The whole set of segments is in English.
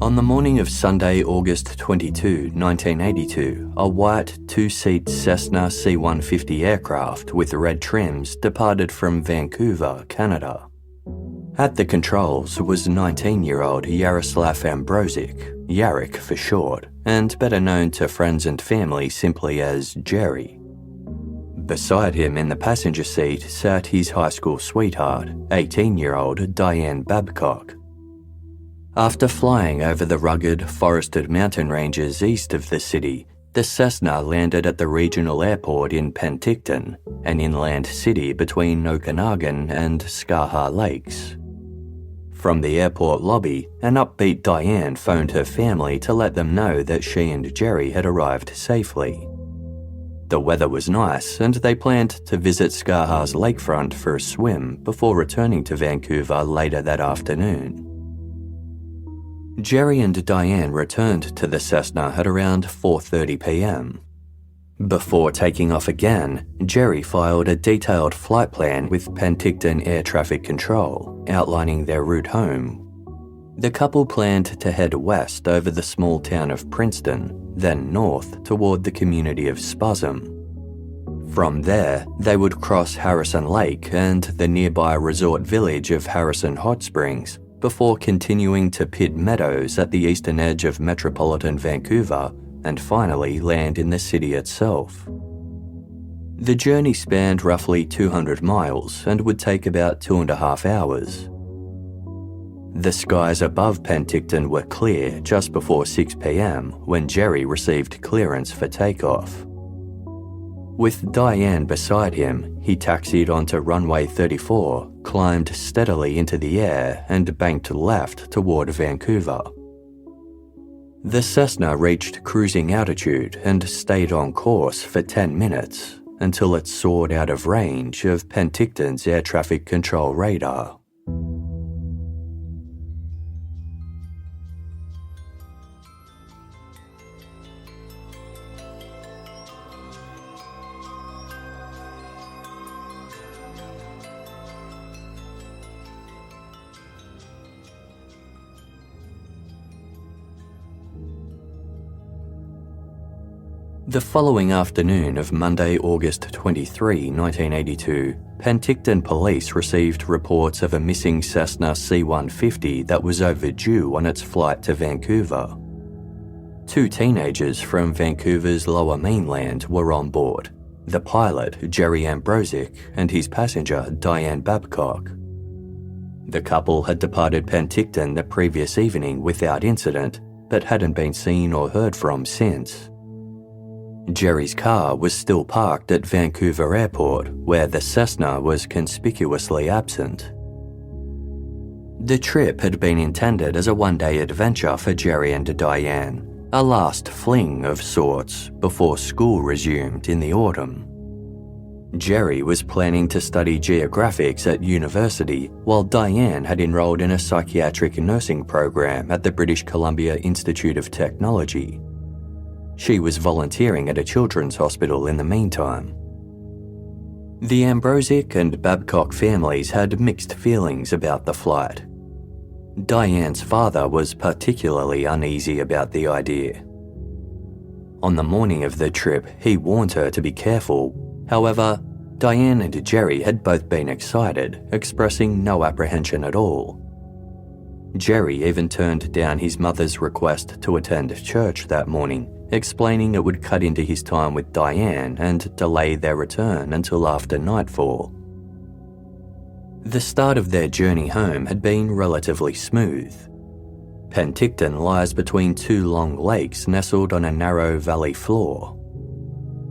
On the morning of Sunday, August 22, 1982, a white two-seat Cessna C150 aircraft with red trims departed from Vancouver, Canada. At the controls was 19-year-old Yaroslav Ambrozuk, Yarrick for short, and better known to friends and family simply as Jerry. Beside him in the passenger seat sat his high school sweetheart, 18-year-old Dianne Babcock. After flying over the rugged, forested mountain ranges east of the city, the Cessna landed at the regional airport in Penticton, an inland city between Okanagan and Skaha Lakes. From the airport lobby, an upbeat Dianne phoned her family to let them know that she and Jerry had arrived safely. The weather was nice, and they planned to visit Skaha's lakefront for a swim before returning to Vancouver later that afternoon. Jerry and Dianne returned to the Cessna at around 4:30 p.m. Before taking off again, Jerry filed a detailed flight plan with Penticton Air Traffic Control, outlining their route home. The couple planned to head west over the small town of Princeton, then north toward the community of Spasm. From there, they would cross Harrison Lake and the nearby resort village of Harrison Hot Springs, before continuing to Pitt Meadows at the eastern edge of metropolitan Vancouver and finally land in the city itself. The journey spanned roughly 200 miles and would take about 2.5 hours. The skies above Penticton were clear just before 6 p.m. when Jerry received clearance for takeoff. With Dianne beside him, he taxied onto runway 34, climbed steadily into the air, and banked left toward Vancouver. The Cessna reached cruising altitude and stayed on course for 10 minutes until it soared out of range of Penticton's air traffic control radar. The following afternoon of Monday, August 23, 1982, Penticton police received reports of a missing Cessna C150 that was overdue on its flight to Vancouver. 2 teenagers from Vancouver's lower mainland were on board, the pilot, Jerry Ambrozuk, and his passenger, Dianne Babcock. The couple had departed Penticton the previous evening without incident, but hadn't been seen or heard from since. Jerry's car was still parked at Vancouver Airport, where the Cessna was conspicuously absent. The trip had been intended as a one-day adventure for Jerry and Dianne, a last fling of sorts before school resumed in the autumn. Jerry was planning to study geographics at university, while Dianne had enrolled in a psychiatric nursing program at the British Columbia Institute of Technology. She was volunteering at a children's hospital in the meantime. The Ambrozuk and Babcock families had mixed feelings about the flight. Dianne's father was particularly uneasy about the idea. On the morning of the trip, he warned her to be careful. However, Dianne and Jerry had both been excited, expressing no apprehension at all. Jerry even turned down his mother's request to attend church that morning, explaining it would cut into his time with Dianne and delay their return until after nightfall. The start of their journey home had been relatively smooth. Penticton lies between 2 long lakes nestled on a narrow valley floor.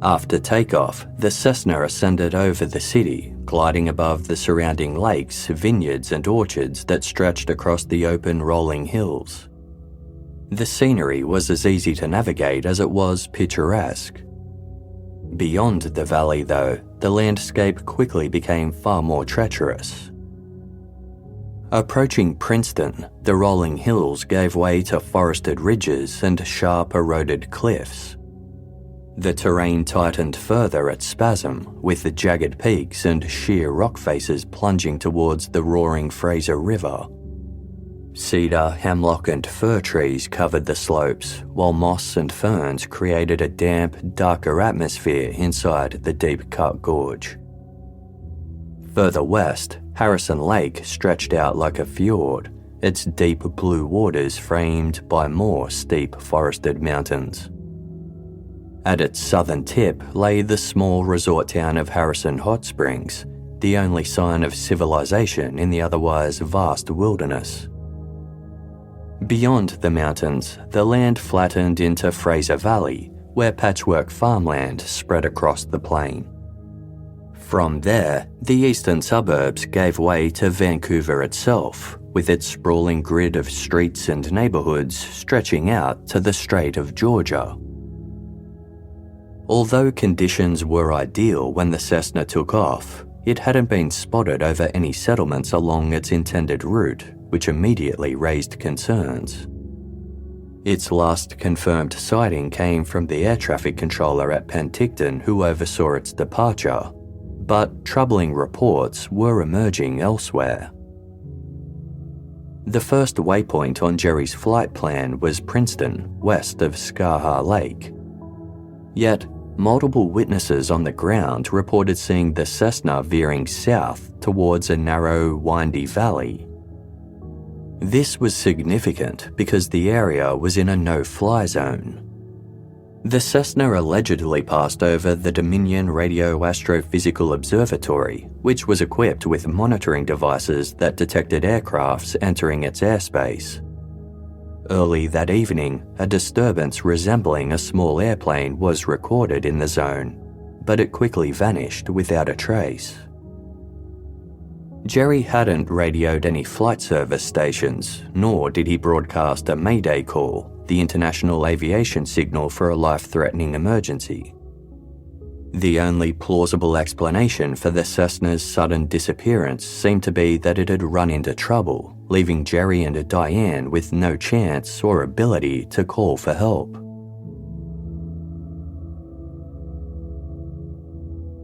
After takeoff, the Cessna ascended over the city, gliding above the surrounding lakes, vineyards and orchards that stretched across the open rolling hills. The scenery was as easy to navigate as it was picturesque. Beyond the valley, though, the landscape quickly became far more treacherous. Approaching Princeton, the rolling hills gave way to forested ridges and sharp eroded cliffs. The terrain tightened further at Spasm, with the jagged peaks and sheer rock faces plunging towards the roaring Fraser River. Cedar, hemlock and fir trees covered the slopes, while moss and ferns created a damp, darker atmosphere inside the deep-cut gorge. Further west, Harrison Lake stretched out like a fjord, its deep blue waters framed by more steep forested mountains. At its southern tip lay the small resort town of Harrison Hot Springs, the only sign of civilization in the otherwise vast wilderness. Beyond the mountains, the land flattened into Fraser Valley, where patchwork farmland spread across the plain. From there, the eastern suburbs gave way to Vancouver itself, with its sprawling grid of streets and neighbourhoods stretching out to the Strait of Georgia. Although conditions were ideal when the Cessna took off, it hadn't been spotted over any settlements along its intended route, which immediately raised concerns. Its last confirmed sighting came from the air traffic controller at Penticton who oversaw its departure, but troubling reports were emerging elsewhere. The first waypoint on Jerry's flight plan was Princeton, west of Skaha Lake. Yet, multiple witnesses on the ground reported seeing the Cessna veering south towards a narrow, windy valley. This was significant because the area was in a no-fly zone. The Cessna allegedly passed over the Dominion Radio Astrophysical Observatory, which was equipped with monitoring devices that detected aircrafts entering its airspace. Early that evening, a disturbance resembling a small airplane was recorded in the zone, but it quickly vanished without a trace. Jerry hadn't radioed any flight service stations, nor did he broadcast a Mayday call, the international aviation signal for a life-threatening emergency. The only plausible explanation for the Cessna's sudden disappearance seemed to be that it had run into trouble, leaving Jerry and Dianne with no chance or ability to call for help.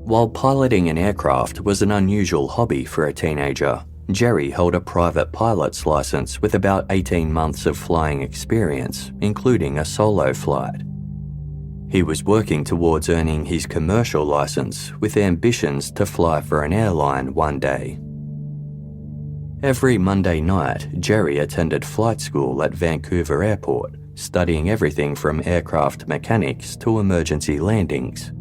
While piloting an aircraft was an unusual hobby for a teenager, Jerry held a private pilot's license with about 18 months of flying experience, including a solo flight. He was working towards earning his commercial license with ambitions to fly for an airline one day. Every Monday night, Jerry attended flight school at Vancouver Airport, studying everything from aircraft mechanics to emergency landings.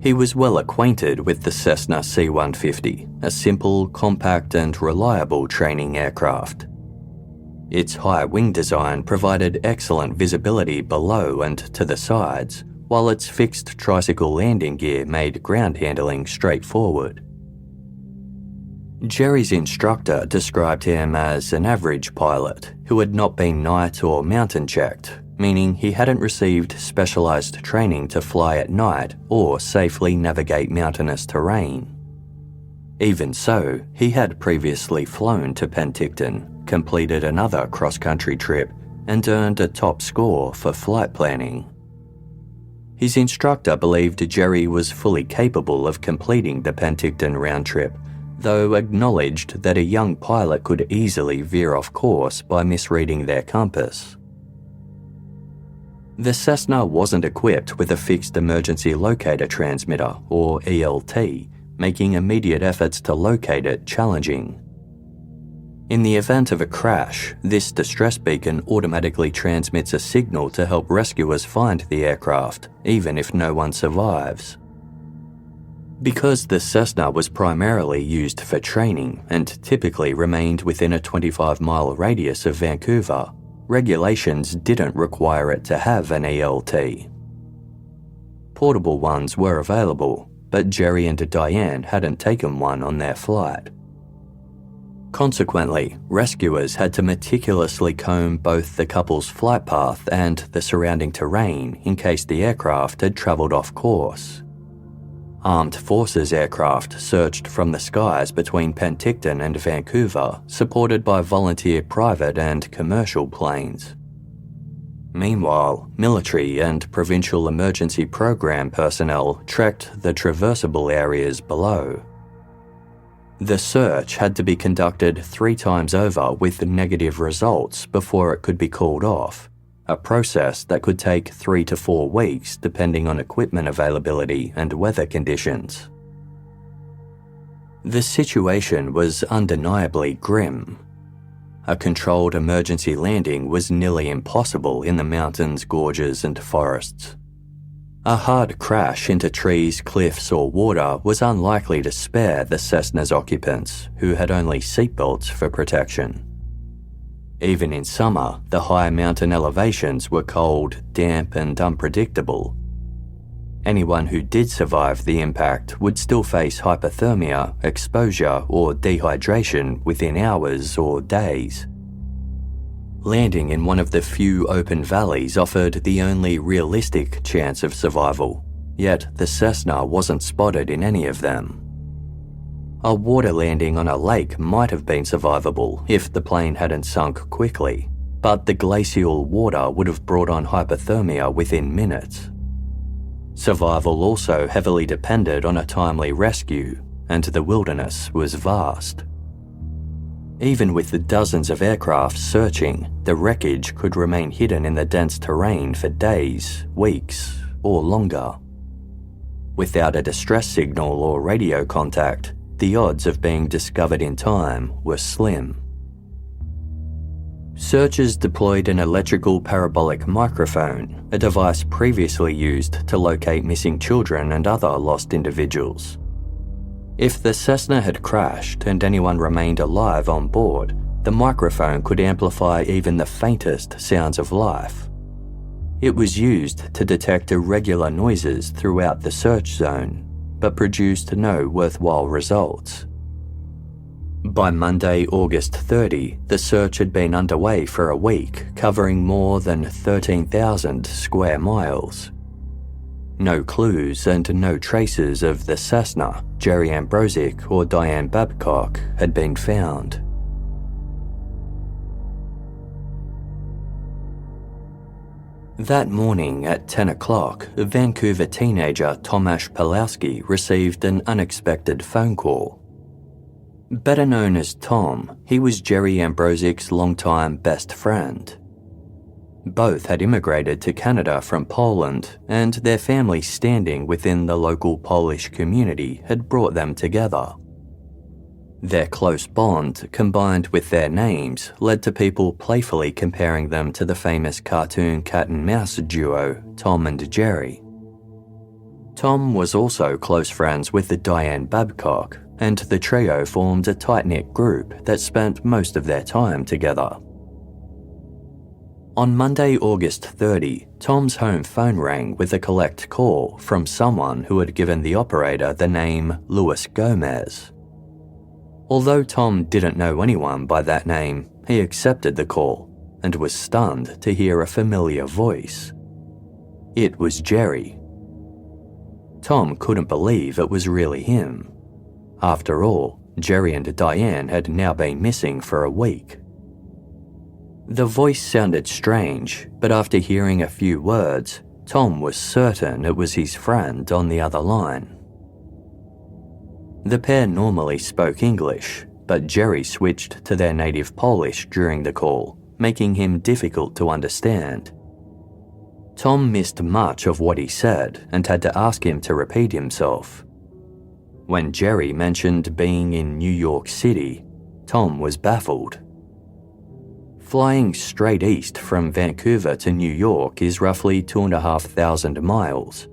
He was well acquainted with the Cessna C150, a simple, compact and reliable training aircraft. Its high wing design provided excellent visibility below and to the sides, while its fixed tricycle landing gear made ground handling straightforward. Jerry's instructor described him as an average pilot who had not been night or mountain checked, meaning he hadn't received specialized training to fly at night or safely navigate mountainous terrain. Even so, he had previously flown to Penticton, completed another cross-country trip, and earned a top score for flight planning. His instructor believed Jerry was fully capable of completing the Penticton round trip, though acknowledged that a young pilot could easily veer off course by misreading their compass. The Cessna wasn't equipped with a fixed emergency locator transmitter, or ELT, making immediate efforts to locate it challenging. In the event of a crash, this distress beacon automatically transmits a signal to help rescuers find the aircraft, even if no one survives. Because the Cessna was primarily used for training and typically remained within a 25-mile radius of Vancouver, regulations didn't require it to have an ELT. Portable ones were available, but Jerry and Dianne hadn't taken one on their flight. Consequently, rescuers had to meticulously comb both the couple's flight path and the surrounding terrain in case the aircraft had travelled off course. Armed Forces aircraft searched from the skies between Penticton and Vancouver, supported by volunteer private and commercial planes. Meanwhile, military and provincial emergency program personnel trekked the traversable areas below. The search had to be conducted 3 times over with negative results before it could be called off, a process that could take 3 to 4 weeks depending on equipment availability and weather conditions. The situation was undeniably grim. A controlled emergency landing was nearly impossible in the mountains, gorges, and forests. A hard crash into trees, cliffs, or water was unlikely to spare the Cessna's occupants, who had only seatbelts for protection. Even in summer, the high mountain elevations were cold, damp, and unpredictable. Anyone who did survive the impact would still face hypothermia, exposure, or dehydration within hours or days. Landing in one of the few open valleys offered the only realistic chance of survival, yet the Cessna wasn't spotted in any of them. A water landing on a lake might have been survivable if the plane hadn't sunk quickly, but the glacial water would have brought on hypothermia within minutes. Survival also heavily depended on a timely rescue, and the wilderness was vast. Even with the dozens of aircraft searching, the wreckage could remain hidden in the dense terrain for days, weeks, or longer. Without a distress signal or radio contact, the odds of being discovered in time were slim. Searchers deployed an electrical parabolic microphone, a device previously used to locate missing children and other lost individuals. If the Cessna had crashed and anyone remained alive on board, the microphone could amplify even the faintest sounds of life. It was used to detect irregular noises throughout the search zone, but produced no worthwhile results. By Monday, August 30, the search had been underway for a week, covering more than 13,000 square miles. No clues and no traces of the Cessna, Jerry Ambrozuk, or Dianne Babcock had been found. That morning at 10 o'clock, Vancouver teenager Tomasz Pawlowski received an unexpected phone call. Better known as Tom, he was Jerry Ambrozuk's longtime best friend. Both had immigrated to Canada from Poland, and their family standing within the local Polish community had brought them together. Their close bond, combined with their names, led to people playfully comparing them to the famous cartoon cat and mouse duo Tom and Jerry. Tom was also close friends with Dianne Babcock, and the trio formed a tight-knit group that spent most of their time together. On Monday, August 30, Tom's home phone rang with a collect call from someone who had given the operator the name Luis Gomez. Although Tom didn't know anyone by that name, he accepted the call and was stunned to hear a familiar voice. It was Jerry. Tom couldn't believe it was really him. After all, Jerry and Dianne had now been missing for a week. The voice sounded strange, but after hearing a few words, Tom was certain it was his friend on the other line. The pair normally spoke English, but Jerry switched to their native Polish during the call, making him difficult to understand. Tom missed much of what he said and had to ask him to repeat himself. When Jerry mentioned being in New York City, Tom was baffled. Flying straight east from Vancouver to New York is roughly 2,500 miles.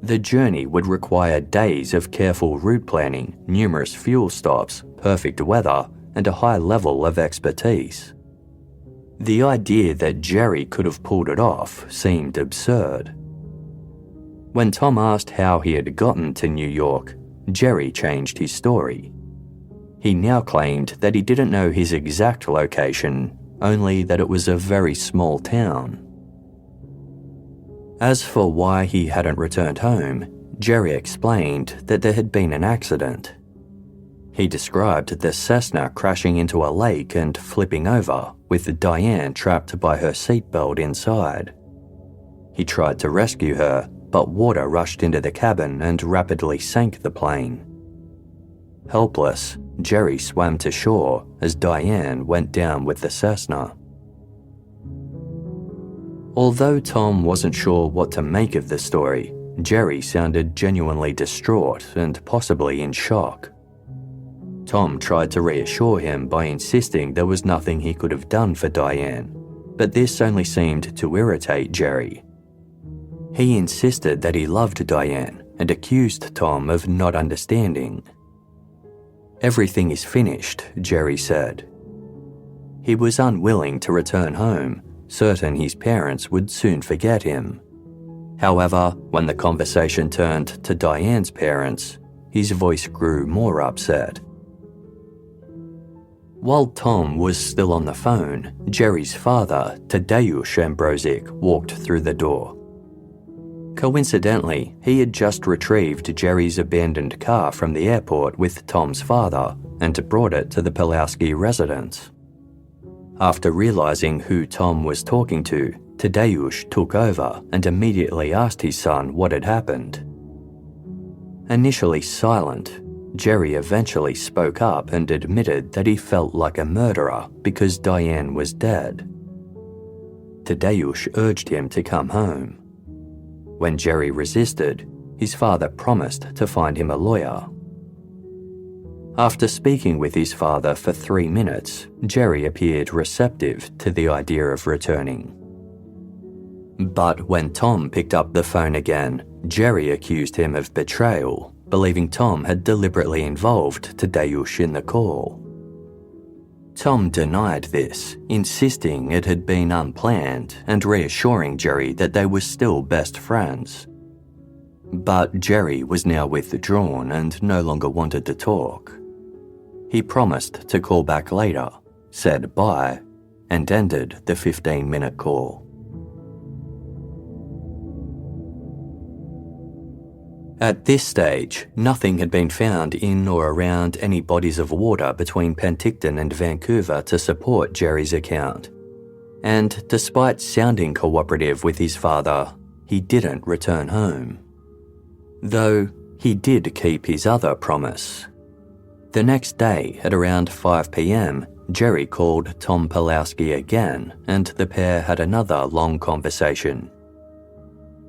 The journey would require days of careful route planning, numerous fuel stops, perfect weather, and a high level of expertise. The idea that Jerry could have pulled it off seemed absurd. When Tom asked how he had gotten to New York, Jerry changed his story. He now claimed that he didn't know his exact location, only that it was a very small town. As for why he hadn't returned home, Jerry explained that there had been an accident. He described the Cessna crashing into a lake and flipping over, with Dianne trapped by her seatbelt inside. He tried to rescue her, but water rushed into the cabin and rapidly sank the plane. Helpless, Jerry swam to shore as Dianne went down with the Cessna. Although Tom wasn't sure what to make of the story, Jerry sounded genuinely distraught and possibly in shock. Tom tried to reassure him by insisting there was nothing he could have done for Dianne, but this only seemed to irritate Jerry. He insisted that he loved Dianne and accused Tom of not understanding. "Everything is finished," Jerry said. He was unwilling to return home, certain his parents would soon forget him. However, when the conversation turned to Dianne's parents, his voice grew more upset. While Tom was still on the phone, Jerry's father, Dianne Ambrozuk, walked through the door. Coincidentally, he had just retrieved Jerry's abandoned car from the airport with Tom's father and brought it to the Pulowski residence. After realizing who Tom was talking to, Tadeusz took over and immediately asked his son what had happened. Initially silent, Jerry eventually spoke up and admitted that he felt like a murderer because Dianne was dead. Tadeusz urged him to come home. When Jerry resisted, his father promised to find him a lawyer. After speaking with his father for 3 minutes, Jerry appeared receptive to the idea of returning. But when Tom picked up the phone again, Jerry accused him of betrayal, believing Tom had deliberately involved Tadeusz in the call. Tom denied this, insisting it had been unplanned and reassuring Jerry that they were still best friends. But Jerry was now withdrawn and no longer wanted to talk. He promised to call back later, said bye, and ended the 15-minute call. At this stage, nothing had been found in or around any bodies of water between Penticton and Vancouver to support Jerry's account. And despite sounding cooperative with his father, he didn't return home. Though he did keep his other promise. The next day, at around 5 p.m, Jerry called Tom Pulowski again, and the pair had another long conversation.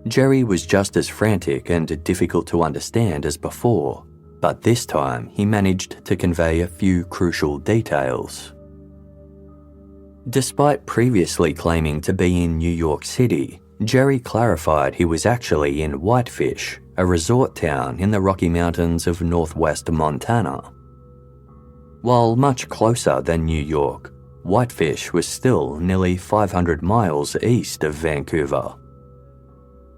Jerry was just as frantic and difficult to understand as before, but this time he managed to convey a few crucial details. Despite previously claiming to be in New York City, Jerry clarified he was actually in Whitefish, a resort town in the Rocky Mountains of northwest Montana. While much closer than New York, Whitefish was still nearly 500 miles east of Vancouver.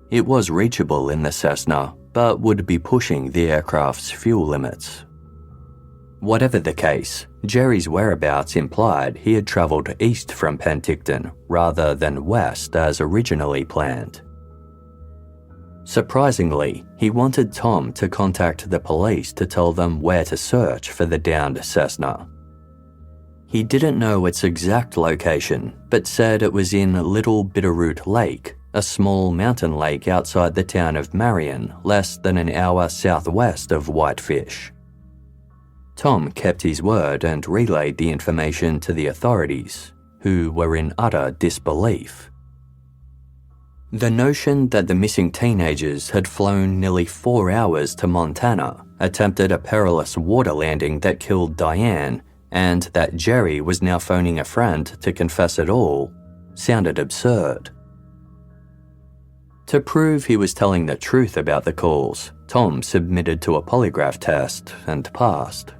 It was reachable in the Cessna, but would be pushing the aircraft's fuel limits. Whatever the case, Jerry's whereabouts implied he had travelled east from Penticton rather than west as originally planned. Surprisingly, he wanted Tom to contact the police to tell them where to search for the downed Cessna. He didn't know its exact location, but said it was in Little Bitterroot Lake, a small mountain lake outside the town of Marion, less than an hour southwest of Whitefish. Tom kept his word and relayed the information to the authorities, who were in utter disbelief. The notion that the missing teenagers had flown nearly 4 hours to Montana, attempted a perilous water landing that killed Dianne, and that Jerry was now phoning a friend to confess it all, sounded absurd. To prove he was telling the truth about the calls, Tom submitted to a polygraph test and passed.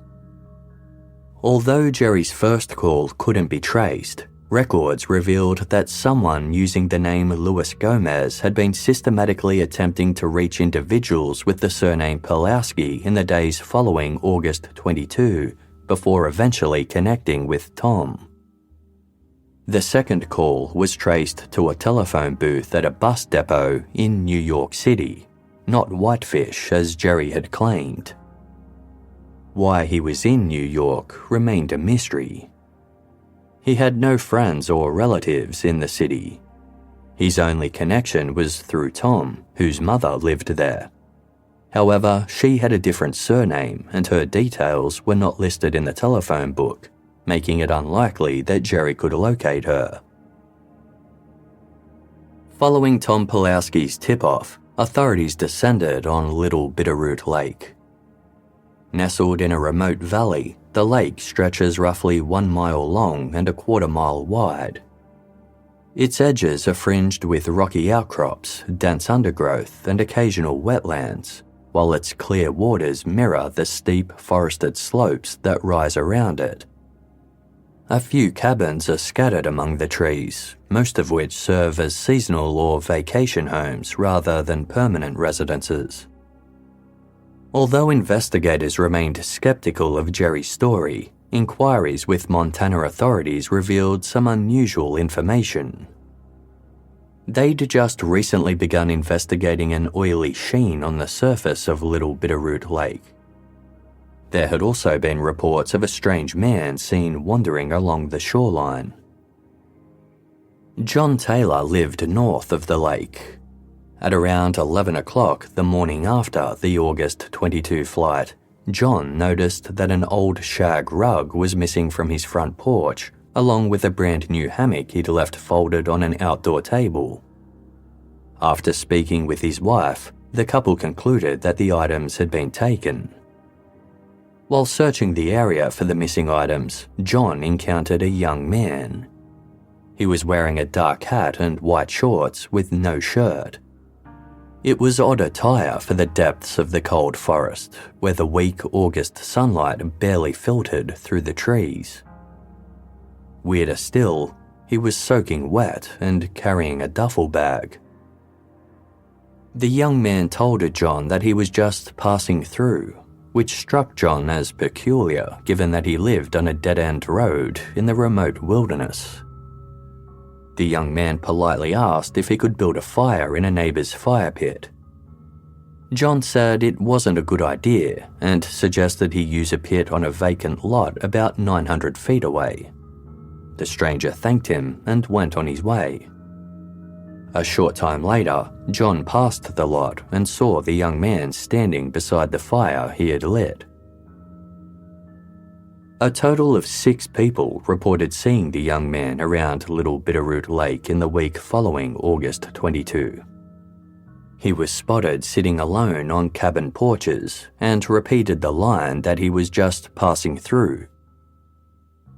Although Jerry's first call couldn't be traced, records revealed that someone using the name Luis Gomez had been systematically attempting to reach individuals with the surname Pulowski in the days following August 22, before eventually connecting with Tom. The second call was traced to a telephone booth at a bus depot in New York City, not Whitefish as Jerry had claimed. Why he was in New York remained a mystery. He had no friends or relatives in the city. His only connection was through Tom, whose mother lived there. However, she had a different surname and her details were not listed in the telephone book, making it unlikely that Jerry could locate her. Following Tom Pulowski's tip-off, authorities descended on Little Bitterroot Lake. Nestled in a remote valley, the lake stretches roughly 1 mile long and a quarter-mile wide. Its edges are fringed with rocky outcrops, dense undergrowth, and occasional wetlands, while its clear waters mirror the steep forested slopes that rise around it. A few cabins are scattered among the trees, most of which serve as seasonal or vacation homes rather than permanent residences. Although investigators remained skeptical of Jerry's story, inquiries with Montana authorities revealed some unusual information. They'd just recently begun investigating an oily sheen on the surface of Little Bitterroot Lake. There had also been reports of a strange man seen wandering along the shoreline. John Taylor lived north of the lake. At around 11 o'clock the morning after the August 22 flight, John noticed that an old shag rug was missing from his front porch, along with a brand new hammock he'd left folded on an outdoor table. After speaking with his wife, the couple concluded that the items had been taken. While searching the area for the missing items, John encountered a young man. He was wearing a dark hat and white shorts with no shirt. It was odd attire for the depths of the cold forest, where the weak August sunlight barely filtered through the trees. Weirder still, he was soaking wet and carrying a duffel bag. The young man told John that he was just passing through, which struck John as peculiar given that he lived on a dead-end road in the remote wilderness. The young man politely asked if he could build a fire in a neighbour's fire pit. John said it wasn't a good idea and suggested he use a pit on a vacant lot about 900 feet away. The stranger thanked him and went on his way. A short time later, John passed the lot and saw the young man standing beside the fire he had lit. A total of 6 people reported seeing the young man around Little Bitterroot Lake in the week following August 22. He was spotted sitting alone on cabin porches and repeated the line that he was just passing through.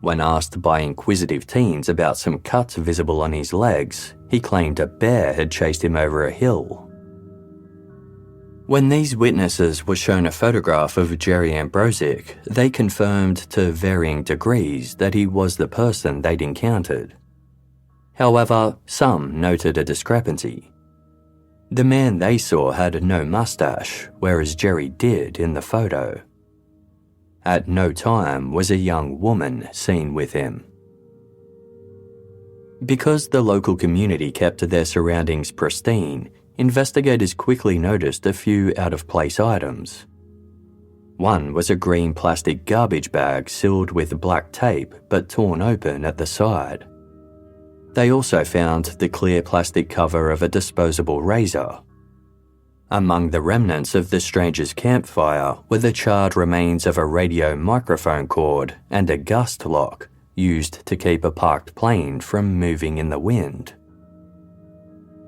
When asked by inquisitive teens about some cuts visible on his legs, he claimed a bear had chased him over a hill. When these witnesses were shown a photograph of Jerry Ambrozuk, they confirmed to varying degrees that he was the person they'd encountered. However, some noted a discrepancy. The man they saw had no mustache, whereas Jerry did in the photo. At no time was a young woman seen with him. Because the local community kept their surroundings pristine, investigators quickly noticed a few out-of-place items. One was a green plastic garbage bag sealed with black tape but torn open at the side. They also found the clear plastic cover of a disposable razor. Among the remnants of the stranger's campfire were the charred remains of a radio microphone cord and a gust lock used to keep a parked plane from moving in the wind.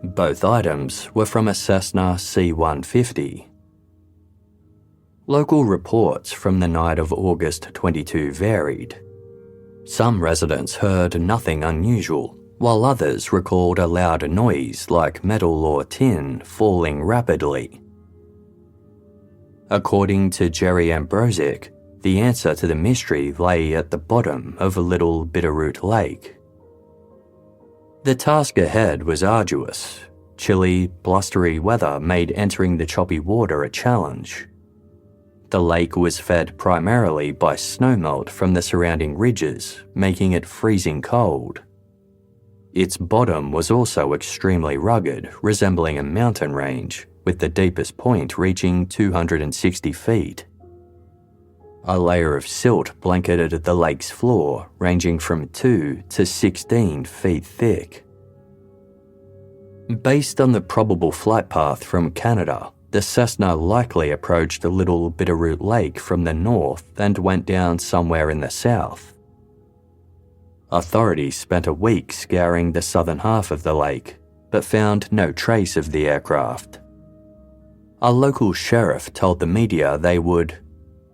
Both items were from a Cessna C150. Local reports from the night of August 22 varied. Some residents heard nothing unusual, while others recalled a loud noise like metal or tin falling rapidly. According to Jerry Ambrozuk, the answer to the mystery lay at the bottom of a Little Bitterroot Lake. The task ahead was arduous. Chilly, blustery weather made entering the choppy water a challenge. The lake was fed primarily by snowmelt from the surrounding ridges, making it freezing cold. Its bottom was also extremely rugged, resembling a mountain range, with the deepest point reaching 260 feet. A layer of silt blanketed the lake's floor, ranging from 2 to 16 feet thick. Based on the probable flight path from Canada, the Cessna likely approached Little Bitterroot Lake from the north and went down somewhere in the south. Authorities spent a week scouring the southern half of the lake, but found no trace of the aircraft. A local sheriff told the media they would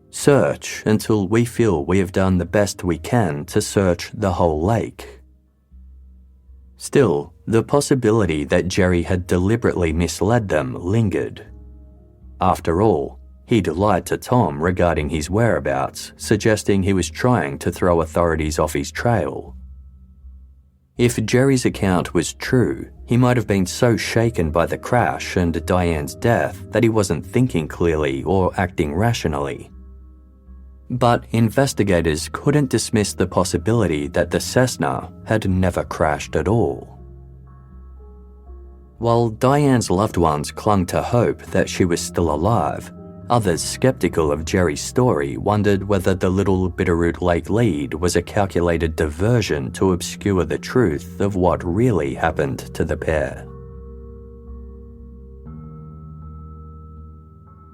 search until we feel we have done the best we can to search the whole lake. Still, the possibility that Jerry had deliberately misled them lingered. After all, he'd lied to Tom regarding his whereabouts, suggesting he was trying to throw authorities off his trail. If Jerry's account was true, he might have been so shaken by the crash and Dianne's death that he wasn't thinking clearly or acting rationally. But investigators couldn't dismiss the possibility that the Cessna had never crashed at all. While Dianne's loved ones clung to hope that she was still alive, others skeptical of Jerry's story wondered whether the Little Bitterroot Lake lead was a calculated diversion to obscure the truth of what really happened to the pair.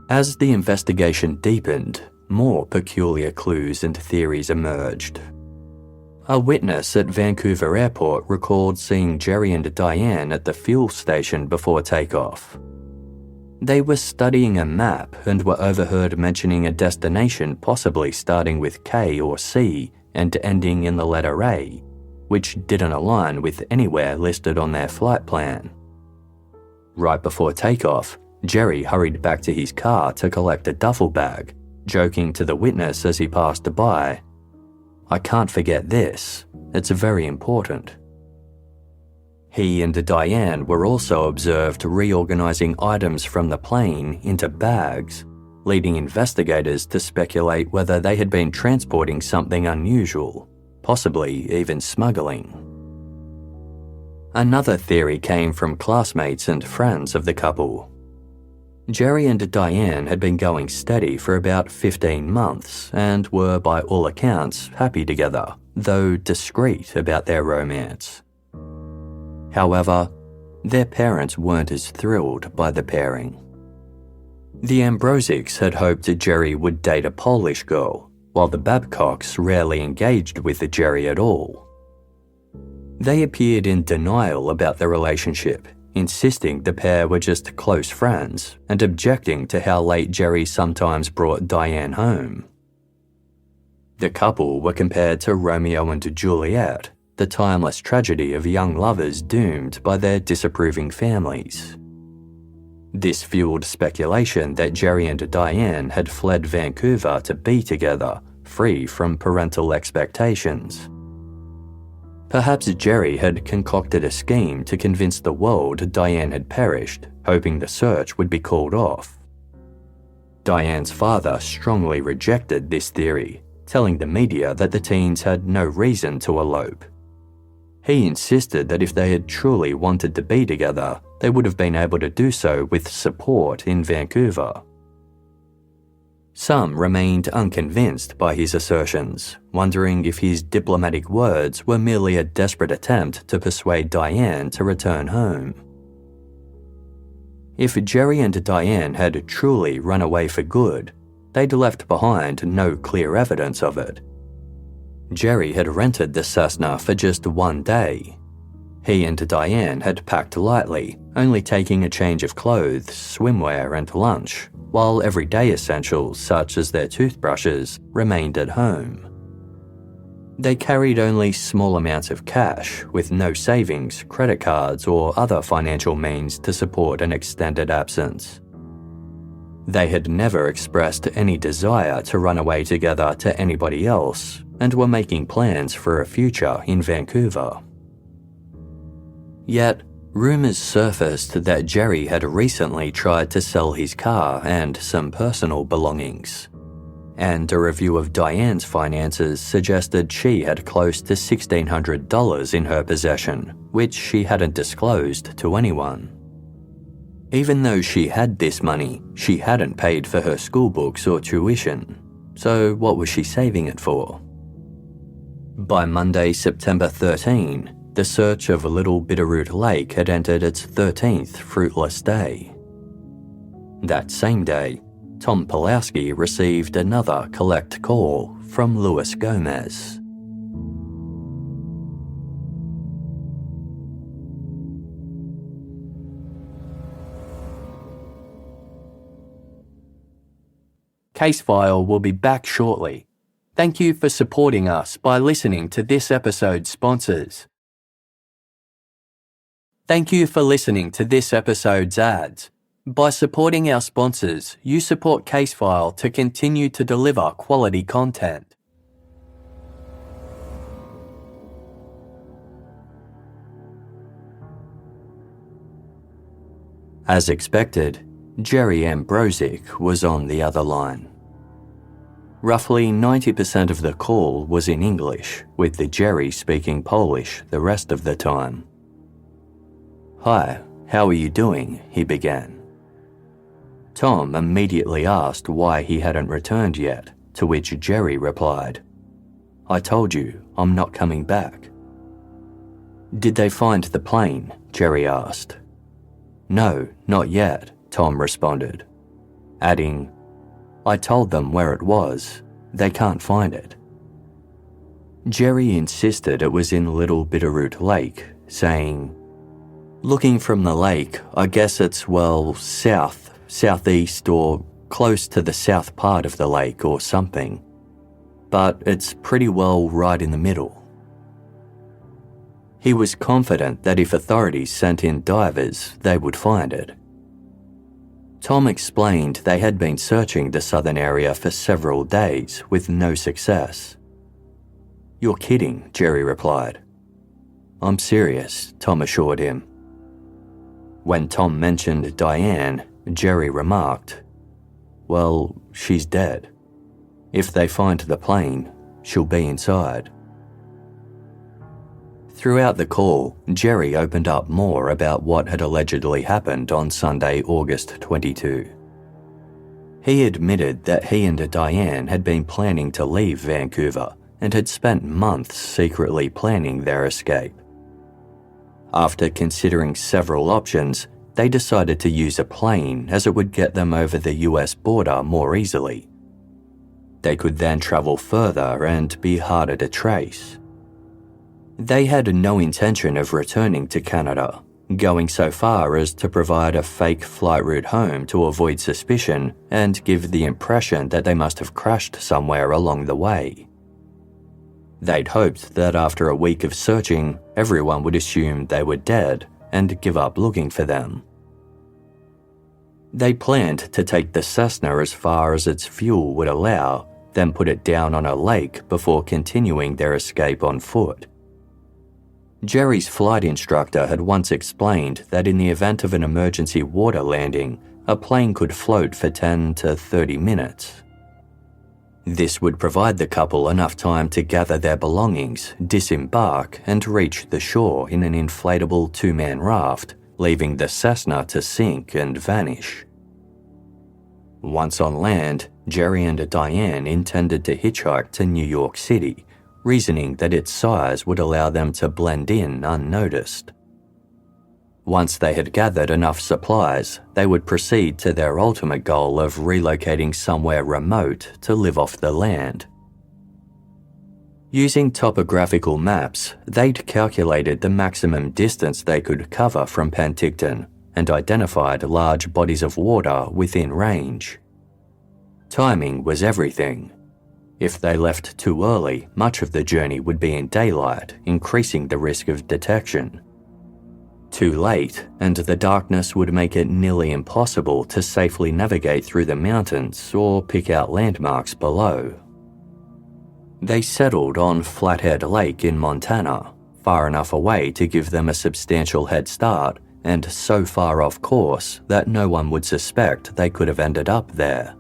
As the investigation deepened, more peculiar clues and theories emerged. A witness at Vancouver Airport recalled seeing Jerry and Dianne at the fuel station before takeoff. They were studying a map and were overheard mentioning a destination possibly starting with K or C and ending in the letter A, which didn't align with anywhere listed on their flight plan. Right before takeoff, Jerry hurried back to his car to collect a duffel bag, joking to the witness as he passed by, "I can't forget this, it's very important." He and Dianne were also observed reorganizing items from the plane into bags, leading investigators to speculate whether they had been transporting something unusual, possibly even smuggling. Another theory came from classmates and friends of the couple. Jerry and Dianne had been going steady for about 15 months and were, by all accounts, happy together, though discreet about their romance. However, their parents weren't as thrilled by the pairing. The Ambrozuks had hoped Jerry would date a Polish girl, while the Babcocks rarely engaged with Jerry at all. They appeared in denial about the relationship, insisting the pair were just close friends and objecting to how late Jerry sometimes brought Dianne home. The couple were compared to Romeo and Juliet, the timeless tragedy of young lovers doomed by their disapproving families. This fueled speculation that Jerry and Dianne had fled Vancouver to be together, free from parental expectations. Perhaps Jerry had concocted a scheme to convince the world Dianne had perished, hoping the search would be called off. Dianne's father strongly rejected this theory, telling the media that the teens had no reason to elope. He insisted that if they had truly wanted to be together, they would have been able to do so with support in Vancouver. Some remained unconvinced by his assertions, wondering if his diplomatic words were merely a desperate attempt to persuade Dianne to return home. If Jerry and Dianne had truly run away for good, they'd left behind no clear evidence of it. Jerry had rented the Cessna for just one day. He and Dianne had packed lightly, only taking a change of clothes, swimwear and lunch, while everyday essentials such as their toothbrushes remained at home. They carried only small amounts of cash, with no savings, credit cards or other financial means to support an extended absence. They had never expressed any desire to run away together to anybody else and were making plans for a future in Vancouver. Yet, rumours surfaced that Jerry had recently tried to sell his car and some personal belongings, and a review of Dianne's finances suggested she had close to $1,600 in her possession, which she hadn't disclosed to anyone. Even though she had this money, she hadn't paid for her school books or tuition, so what was she saving it for? By Monday, September 13, the search of Little Bitterroot Lake had entered its 13th fruitless day. That same day, Tom Pulowski received another collect call from Luis Gomez. Case File will be back shortly. Thank you for supporting us by listening to this episode's sponsors. Thank you for listening to this episode's ads. By supporting our sponsors, you support Case File to continue to deliver quality content. As expected, Jerry Ambrozuk was on the other line. Roughly 90% of the call was in English, with the Jerry speaking Polish the rest of the time. "Hi, how are you doing?" he began. Tom immediately asked why he hadn't returned yet, to which Jerry replied, "I told you, I'm not coming back." "Did they find the plane?" Jerry asked. "No, not yet," Tom responded, adding, "I told them where it was. They can't find it." Jerry insisted it was in Little Bitterroot Lake, saying, "Looking from the lake, I guess it's, southeast or close to the south part of the lake or something. But it's pretty well right in the middle." He was confident that if authorities sent in divers, they would find it. Tom explained they had been searching the southern area for several days with no success. "You're kidding," Jerry replied. "I'm serious," Tom assured him. When Tom mentioned Dianne, Jerry remarked, "Well, she's dead. If they find the plane, she'll be inside." Throughout the call, Jerry opened up more about what had allegedly happened on Sunday, August 22. He admitted that he and Dianne had been planning to leave Vancouver and had spent months secretly planning their escape. After considering several options, they decided to use a plane as it would get them over the US border more easily. They could then travel further and be harder to trace. They had no intention of returning to Canada, going so far as to provide a fake flight route home to avoid suspicion and give the impression that they must have crashed somewhere along the way. They'd hoped that after a week of searching, everyone would assume they were dead and give up looking for them. They planned to take the Cessna as far as its fuel would allow, then put it down on a lake before continuing their escape on foot. Jerry's flight instructor had once explained that in the event of an emergency water landing, a plane could float for 10 to 30 minutes. This would provide the couple enough time to gather their belongings, disembark, and reach the shore in an inflatable two-man raft, leaving the Cessna to sink and vanish. Once on land, Jerry and Dianne intended to hitchhike to New York City, reasoning that its size would allow them to blend in unnoticed. Once they had gathered enough supplies, they would proceed to their ultimate goal of relocating somewhere remote to live off the land. Using topographical maps, they'd calculated the maximum distance they could cover from Penticton and identified large bodies of water within range. Timing was everything. If they left too early, much of the journey would be in daylight, increasing the risk of detection. Too late, and the darkness would make it nearly impossible to safely navigate through the mountains or pick out landmarks below. They settled on Flathead Lake in Montana, far enough away to give them a substantial head start and so far off course that no one would suspect they could have ended up there.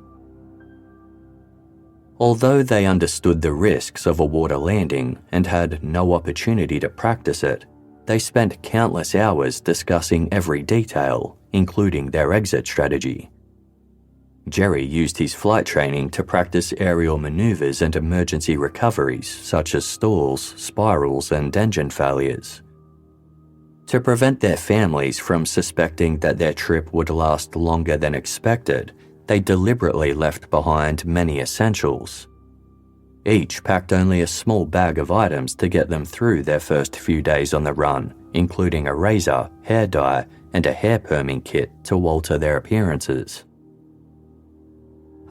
Although they understood the risks of a water landing and had no opportunity to practice it, they spent countless hours discussing every detail, including their exit strategy. Jerry used his flight training to practice aerial maneuvers and emergency recoveries such as stalls, spirals, and engine failures. To prevent their families from suspecting that their trip would last longer than expected, they deliberately left behind many essentials. Each packed only a small bag of items to get them through their first few days on the run, including a razor, hair dye, and a hair perming kit to alter their appearances.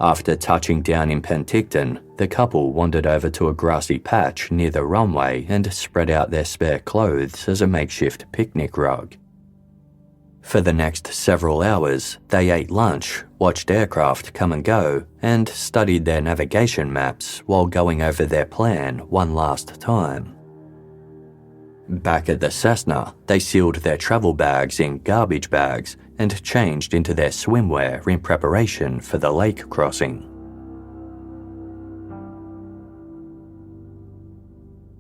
After touching down in Penticton, the couple wandered over to a grassy patch near the runway and spread out their spare clothes as a makeshift picnic rug. For the next several hours, they ate lunch, watched aircraft come and go, and studied their navigation maps while going over their plan one last time. Back at the Cessna, they sealed their travel bags in garbage bags and changed into their swimwear in preparation for the lake crossing.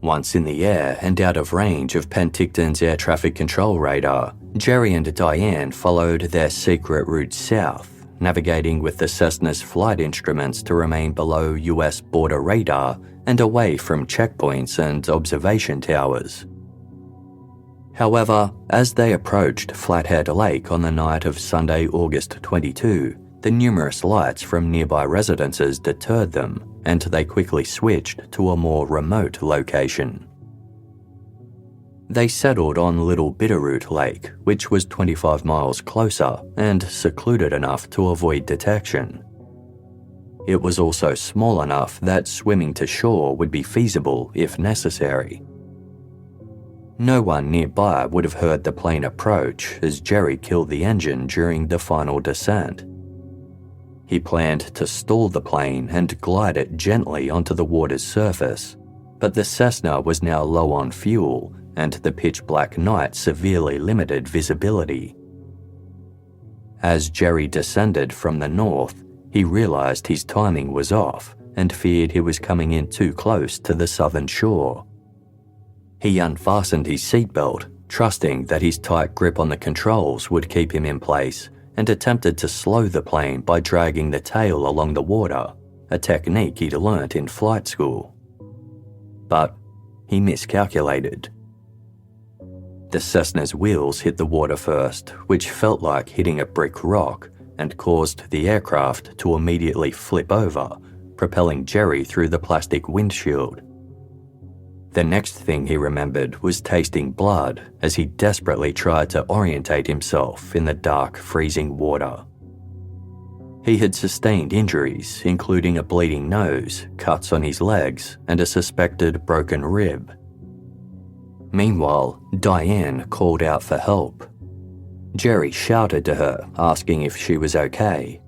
Once in the air and out of range of Penticton's air traffic control radar, Jerry and Dianne followed their secret route south, navigating with the Cessna's flight instruments to remain below US border radar and away from checkpoints and observation towers. However, as they approached Flathead Lake on the night of Sunday, August 22, the numerous lights from nearby residences deterred them, and they quickly switched to a more remote location. They settled on Little Bitterroot Lake, which was 25 miles closer and secluded enough to avoid detection. It was also small enough that swimming to shore would be feasible if necessary. No one nearby would have heard the plane approach as Jerry killed the engine during the final descent. He planned to stall the plane and glide it gently onto the water's surface, but the Cessna was now low on fuel and the pitch-black night severely limited visibility. As Jerry descended from the north, he realized his timing was off and feared he was coming in too close to the southern shore. He unfastened his seatbelt, trusting that his tight grip on the controls would keep him in place, and attempted to slow the plane by dragging the tail along the water, a technique he'd learnt in flight school. But he miscalculated. The Cessna's wheels hit the water first, which felt like hitting a brick rock, and caused the aircraft to immediately flip over, propelling Jerry through the plastic windshield. The next thing he remembered was tasting blood as he desperately tried to orientate himself in the dark, freezing water. He had sustained injuries, including a bleeding nose, cuts on his legs, and a suspected broken rib. Meanwhile, Dianne called out for help. Jerry shouted to her, asking if she was okay.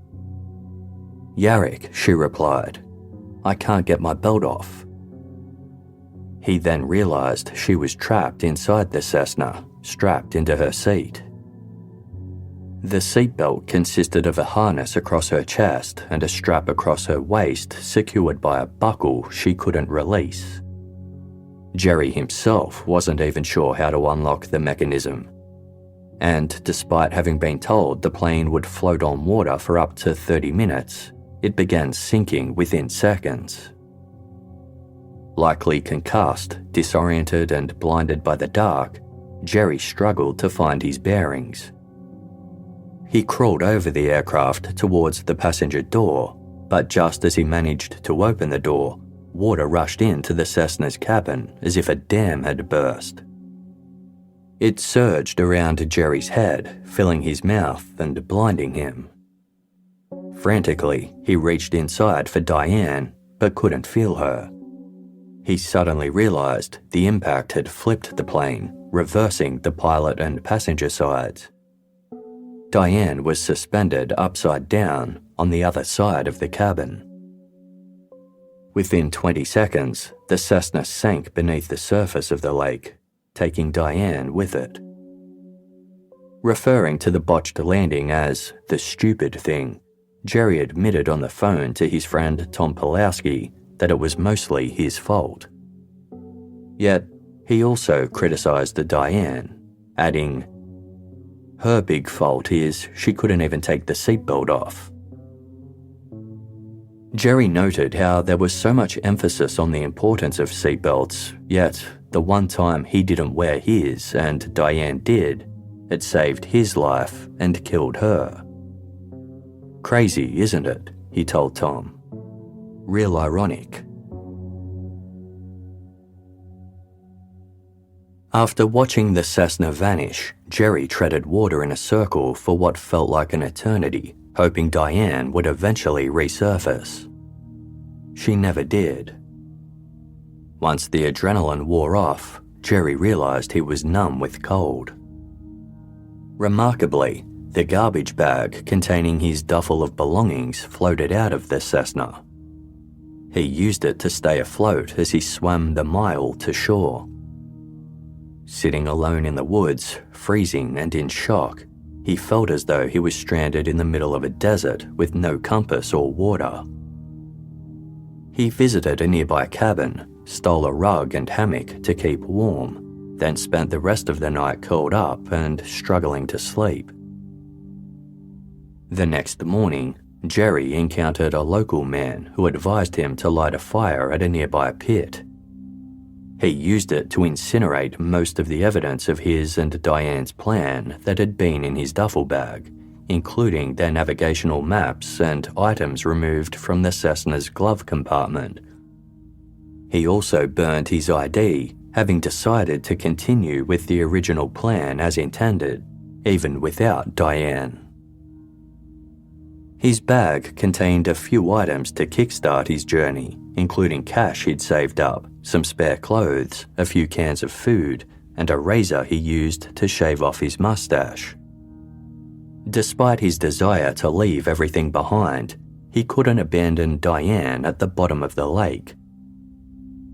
"Yarrick," she replied. "I can't get my belt off." He then realized she was trapped inside the Cessna, strapped into her seat. The seatbelt consisted of a harness across her chest and a strap across her waist secured by a buckle she couldn't release. Jerry himself wasn't even sure how to unlock the mechanism. And despite having been told the plane would float on water for up to 30 minutes, it began sinking within seconds. Likely concussed, disoriented, and blinded by the dark, Jerry struggled to find his bearings. He crawled over the aircraft towards the passenger door, but just as he managed to open the door, water rushed into the Cessna's cabin as if a dam had burst. It surged around Jerry's head, filling his mouth and blinding him. Frantically, he reached inside for Dianne, but couldn't feel her. He suddenly realized the impact had flipped the plane, reversing the pilot and passenger sides. Dianne was suspended upside down on the other side of the cabin. Within 20 seconds, the Cessna sank beneath the surface of the lake, taking Dianne with it. Referring to the botched landing as the stupid thing, Jerry admitted on the phone to his friend Tom Pulowski that it was mostly his fault. Yet, he also criticized Dianne, adding, "Her big fault is she couldn't even take the seatbelt off." Jerry noted how there was so much emphasis on the importance of seatbelts, yet the one time he didn't wear his and Dianne did, it saved his life and killed her. Crazy, isn't it? He told Tom. Real ironic. After watching the Cessna vanish, Jerry treaded water in a circle for what felt like an eternity, hoping Dianne would eventually resurface. She never did. Once the adrenaline wore off, Jerry realized he was numb with cold. Remarkably, the garbage bag containing his duffel of belongings floated out of the Cessna. He used it to stay afloat as he swam the mile to shore. Sitting alone in the woods, freezing and in shock, he felt as though he was stranded in the middle of a desert with no compass or water. He visited a nearby cabin, stole a rug and hammock to keep warm, then spent the rest of the night curled up and struggling to sleep. The next morning, Jerry encountered a local man who advised him to light a fire at a nearby pit. He used it to incinerate most of the evidence of his and Dianne's plan that had been in his duffel bag, including their navigational maps and items removed from the Cessna's glove compartment. He also burned his ID, having decided to continue with the original plan as intended, even without Dianne. His bag contained a few items to kickstart his journey, including cash he'd saved up, some spare clothes, a few cans of food, and a razor he used to shave off his mustache. Despite his desire to leave everything behind, he couldn't abandon Dianne at the bottom of the lake.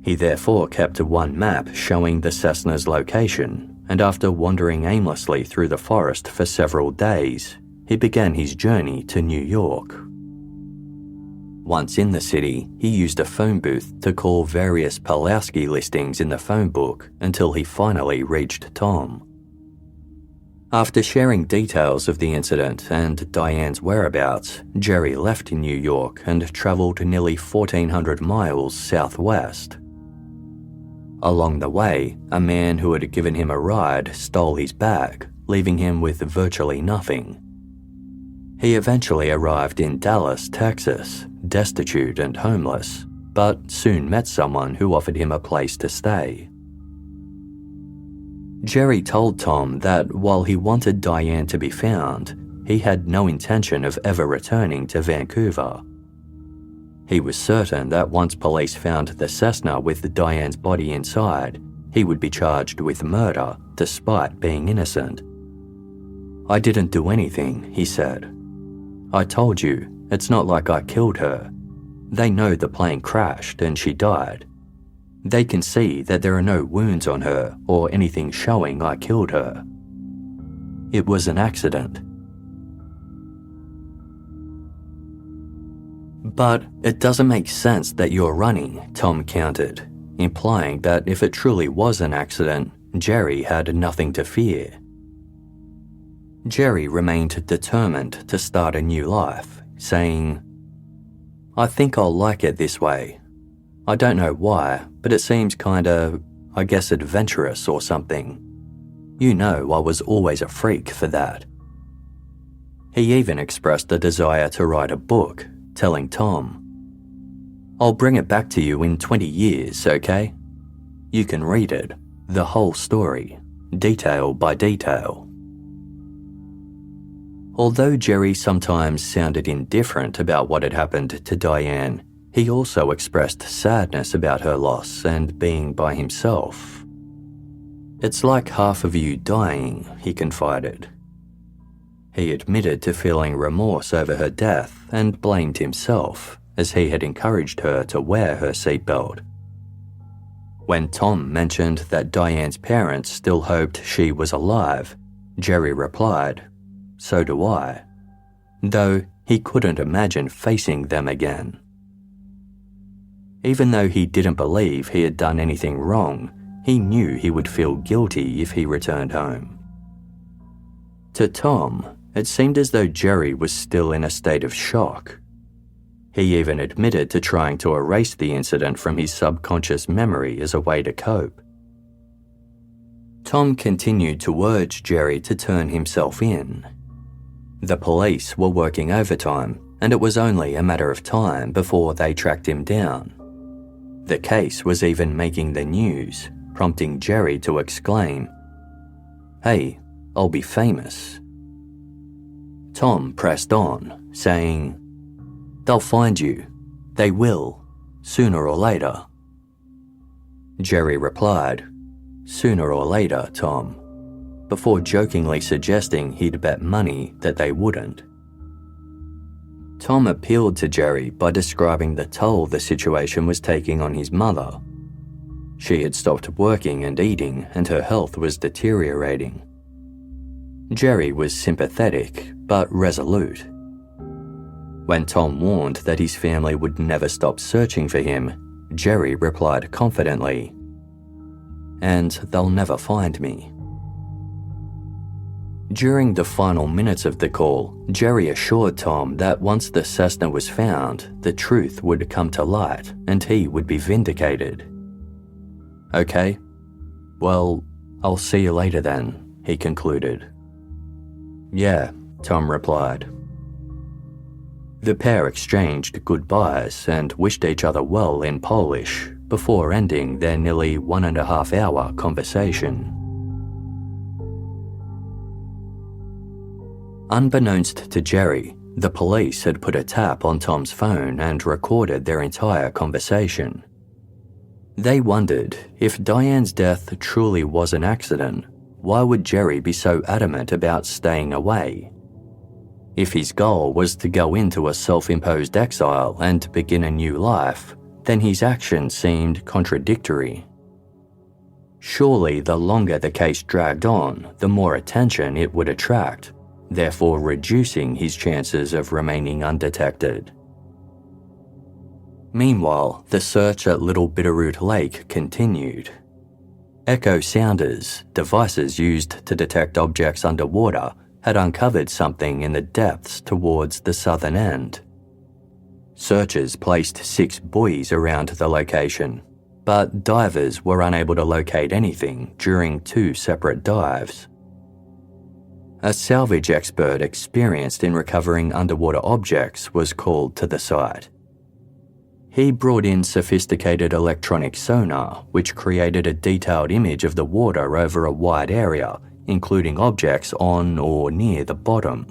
He therefore kept one map showing the Cessna's location, and after wandering aimlessly through the forest for several days, he began his journey to New York. Once in the city, he used a phone booth to call various Pulaski listings in the phone book until he finally reached Tom. After sharing details of the incident and Dianne's whereabouts, Jerry left New York and travelled nearly 1,400 miles southwest. Along the way, a man who had given him a ride stole his bag, leaving him with virtually nothing. He eventually arrived in Dallas, Texas, destitute and homeless, but soon met someone who offered him a place to stay. Jerry told Tom that while he wanted Dianne to be found, he had no intention of ever returning to Vancouver. He was certain that once police found the Cessna with Dianne's body inside, he would be charged with murder despite being innocent. "I didn't do anything," he said. "I told you, it's not like I killed her. They know the plane crashed and she died. They can see that there are no wounds on her or anything showing I killed her. It was an accident." "But it doesn't make sense that you're running," Tom countered, implying that if it truly was an accident, Jerry had nothing to fear. Jerry remained determined to start a new life, saying, "I think I'll like it this way. I don't know why, but it seems kinda, I guess, adventurous or something. You know, I was always a freak for that." He even expressed a desire to write a book, telling Tom, "I'll bring it back to you in 20 years, okay? You can read it, the whole story, detail by detail." Although Jerry sometimes sounded indifferent about what had happened to Dianne, he also expressed sadness about her loss and being by himself. "It's like half of you dying," he confided. He admitted to feeling remorse over her death and blamed himself, as he had encouraged her to wear her seatbelt. When Tom mentioned that Dianne's parents still hoped she was alive, Jerry replied, "So do I," though he couldn't imagine facing them again. Even though he didn't believe he had done anything wrong, he knew he would feel guilty if he returned home. To Tom, it seemed as though Jerry was still in a state of shock. He even admitted to trying to erase the incident from his subconscious memory as a way to cope. Tom continued to urge Jerry to turn himself in. The police were working overtime, and it was only a matter of time before they tracked him down. The case was even making the news, prompting Jerry to exclaim, "Hey, I'll be famous." Tom pressed on, saying, "They'll find you. They will, sooner or later." Jerry replied, "Sooner or later, Tom," before jokingly suggesting he'd bet money that they wouldn't. Tom appealed to Jerry by describing the toll the situation was taking on his mother. She had stopped working and eating, and her health was deteriorating. Jerry was sympathetic, but resolute. When Tom warned that his family would never stop searching for him, Jerry replied confidently, "And they'll never find me." During the final minutes of the call, Jerry assured Tom that once the Cessna was found, the truth would come to light and he would be vindicated. "Okay, well, I'll see you later then," he concluded. "Yeah," Tom replied. The pair exchanged goodbyes and wished each other well in Polish before ending their nearly 1.5-hour conversation. Unbeknownst to Jerry, the police had put a tap on Tom's phone and recorded their entire conversation. They wondered, if Dianne's death truly was an accident, why would Jerry be so adamant about staying away? If his goal was to go into a self-imposed exile and begin a new life, then his actions seemed contradictory. Surely the longer the case dragged on, the more attention it would attract, therefore reducing his chances of remaining undetected. Meanwhile, the search at Little Bitterroot Lake continued. Echo sounders, devices used to detect objects underwater, had uncovered something in the depths towards the southern end. Searchers placed 6 buoys around the location, but divers were unable to locate anything during 2 separate dives. A salvage expert experienced in recovering underwater objects was called to the site. He brought in sophisticated electronic sonar, which created a detailed image of the water over a wide area, including objects on or near the bottom.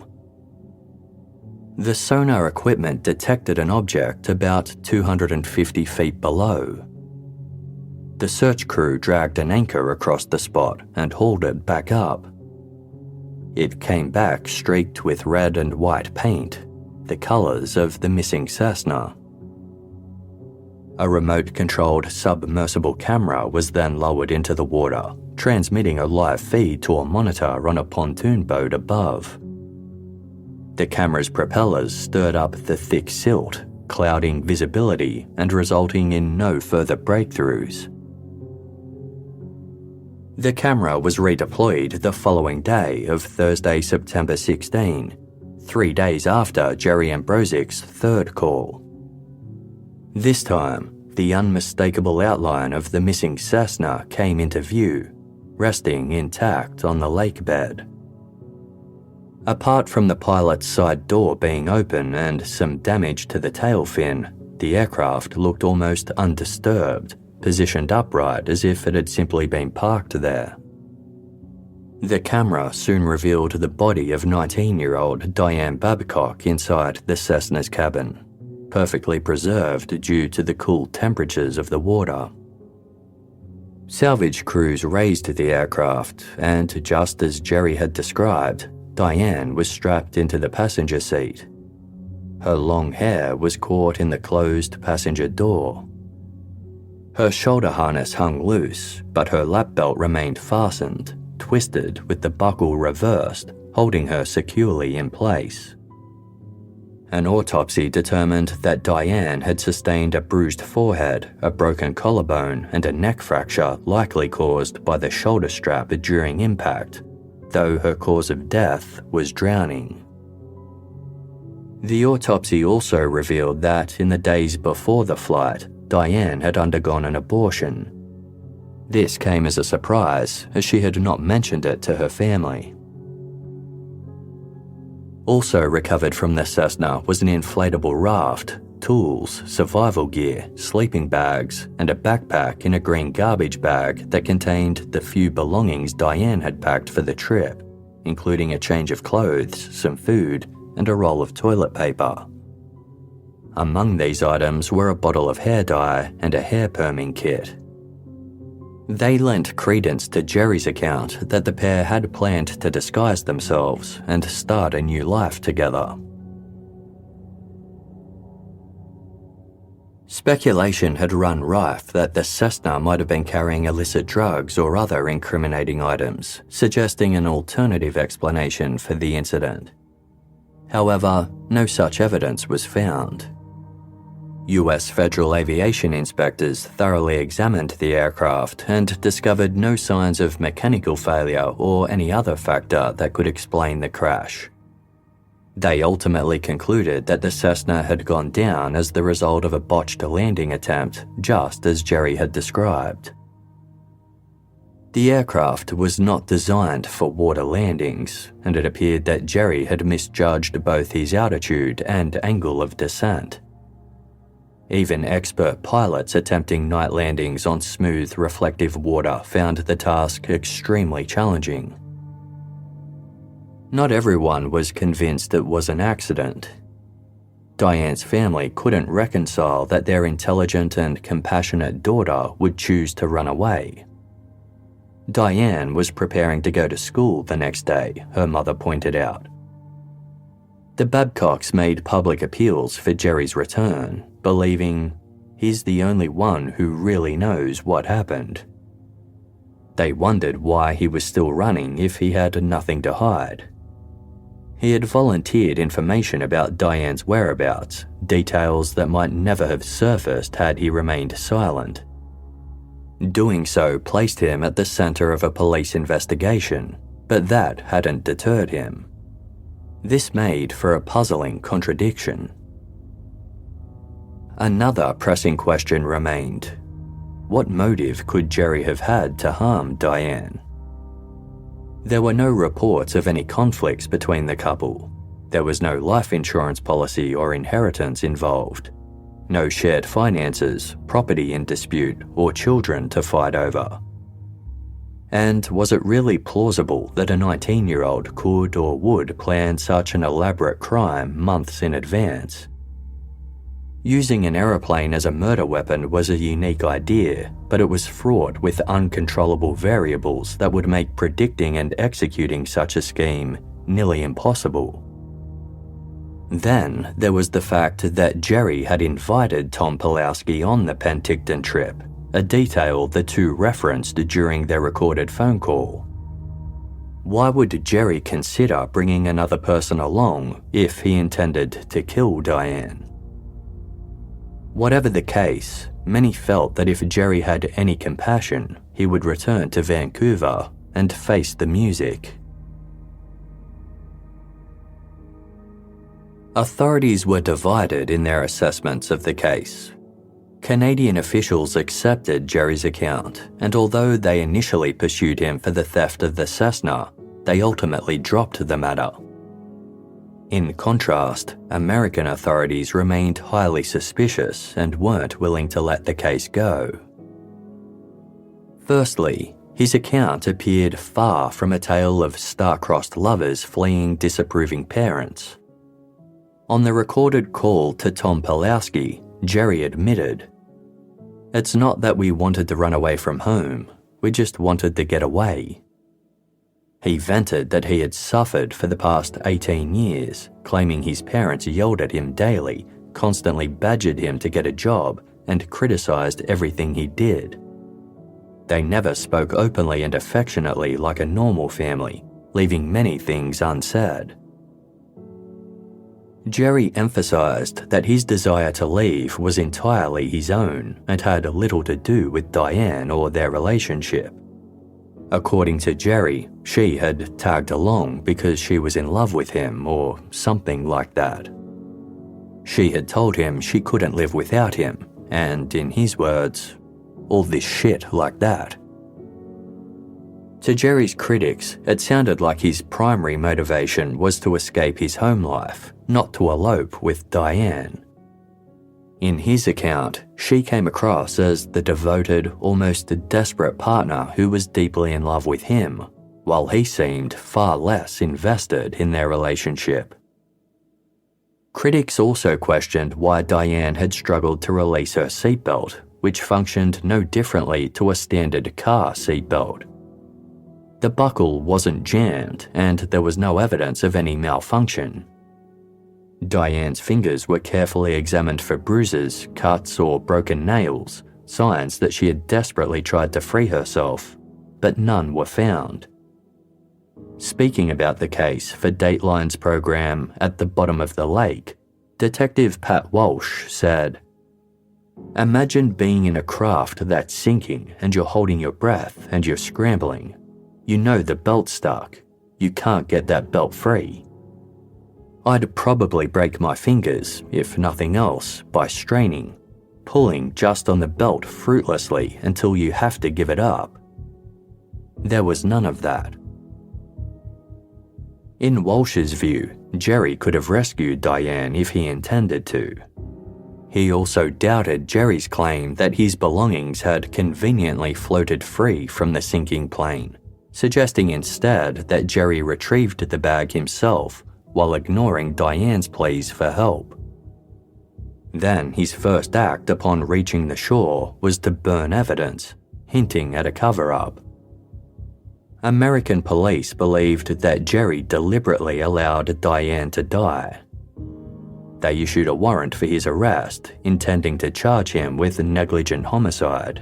The sonar equipment detected an object about 250 feet below. The search crew dragged an anchor across the spot and hauled it back up. It came back streaked with red and white paint, the colours of the missing Cessna. A remote-controlled submersible camera was then lowered into the water, transmitting a live feed to a monitor on a pontoon boat above. The camera's propellers stirred up the thick silt, clouding visibility and resulting in no further breakthroughs. The camera was redeployed the following day of Thursday, September 16, 3 days after Jerry Ambrozuk's third call. This time, the unmistakable outline of the missing Cessna came into view, resting intact on the lake bed. Apart from the pilot's side door being open and some damage to the tail fin, the aircraft looked almost undisturbed, positioned upright as if it had simply been parked there. The camera soon revealed the body of 19-year-old Dianne Babcock inside the Cessna's cabin, perfectly preserved due to the cool temperatures of the water. Salvage crews raised the aircraft, and just as Jerry had described, Dianne was strapped into the passenger seat. Her long hair was caught in the closed passenger door. Her shoulder harness hung loose, but her lap belt remained fastened, twisted with the buckle reversed, holding her securely in place. An autopsy determined that Dianne had sustained a bruised forehead, a broken collarbone, and a neck fracture likely caused by the shoulder strap during impact, though her cause of death was drowning. The autopsy also revealed that in the days before the flight, Dianne had undergone an abortion. This came as a surprise, as she had not mentioned it to her family. Also recovered from the Cessna was an inflatable raft, tools, survival gear, sleeping bags, and a backpack in a green garbage bag that contained the few belongings Dianne had packed for the trip, including a change of clothes, some food, and a roll of toilet paper. Among these items were a bottle of hair dye and a hair perming kit. They lent credence to Jerry's account that the pair had planned to disguise themselves and start a new life together. Speculation had run rife that the Cessna might have been carrying illicit drugs or other incriminating items, suggesting an alternative explanation for the incident. However, no such evidence was found. US federal aviation inspectors thoroughly examined the aircraft and discovered no signs of mechanical failure or any other factor that could explain the crash. They ultimately concluded that the Cessna had gone down as the result of a botched landing attempt, just as Jerry had described. The aircraft was not designed for water landings, and it appeared that Jerry had misjudged both his altitude and angle of descent. Even expert pilots attempting night landings on smooth, reflective water found the task extremely challenging. Not everyone was convinced it was an accident. Dianne's family couldn't reconcile that their intelligent and compassionate daughter would choose to run away. Dianne was preparing to go to school the next day, her mother pointed out. The Babcocks made public appeals for Jerry's return, believing he's the only one who really knows what happened. They wondered why he was still running if he had nothing to hide. He had volunteered information about Dianne's whereabouts, details that might never have surfaced had he remained silent. Doing so placed him at the center of a police investigation, but that hadn't deterred him. This made for a puzzling contradiction. Another pressing question remained. What motive could Jerry have had to harm Dianne? There were no reports of any conflicts between the couple. There was no life insurance policy or inheritance involved. No shared finances, property in dispute, or children to fight over. And was it really plausible that a 19-year-old could or would plan such an elaborate crime months in advance? Using an aeroplane as a murder weapon was a unique idea, but it was fraught with uncontrollable variables that would make predicting and executing such a scheme nearly impossible. Then there was the fact that Jerry had invited Tom Pulowski on the Penticton trip, a detail the two referenced during their recorded phone call. Why would Jerry consider bringing another person along if he intended to kill Dianne? Whatever the case, many felt that if Jerry had any compassion, he would return to Vancouver and face the music. Authorities were divided in their assessments of the case. Canadian officials accepted Jerry's account, and although they initially pursued him for the theft of the Cessna, they ultimately dropped the matter. In contrast, American authorities remained highly suspicious and weren't willing to let the case go. Firstly, his account appeared far from a tale of star-crossed lovers fleeing disapproving parents. On the recorded call to Tom Pulowski, Jerry admitted, "It's not that we wanted to run away from home, we just wanted to get away." He vented that he had suffered for the past 18 years, claiming his parents yelled at him daily, constantly badgered him to get a job, and criticized everything he did. They never spoke openly and affectionately like a normal family, leaving many things unsaid. Jerry emphasized that his desire to leave was entirely his own and had little to do with Dianne or their relationship. According to Jerry, she had tagged along because she was in love with him or something like that. She had told him she couldn't live without him, and in his words, all this shit like that, To Jerry's critics, it sounded like his primary motivation was to escape his home life, not to elope with Dianne. In his account, she came across as the devoted, almost desperate partner who was deeply in love with him, while he seemed far less invested in their relationship. Critics also questioned why Dianne had struggled to release her seatbelt, which functioned no differently to a standard car seatbelt. The buckle wasn't jammed, and there was no evidence of any malfunction. Dianne's fingers were carefully examined for bruises, cuts, or broken nails, signs that she had desperately tried to free herself, but none were found. Speaking about the case for Dateline's program At the Bottom of the Lake, Detective Pat Walsh said, "Imagine being in a craft that's sinking and you're holding your breath and you're scrambling. You know the belt's stuck. You can't get that belt free. I'd probably break my fingers, if nothing else, by straining, pulling just on the belt fruitlessly until you have to give it up." There was none of that. In Walsh's view, Jerry could have rescued Dianne if he intended to. He also doubted Jerry's claim that his belongings had conveniently floated free from the sinking plane, suggesting instead that Jerry retrieved the bag himself while ignoring Dianne's pleas for help. Then his first act upon reaching the shore was to burn evidence, hinting at a cover-up. American police believed that Jerry deliberately allowed Dianne to die. They issued a warrant for his arrest, intending to charge him with negligent homicide.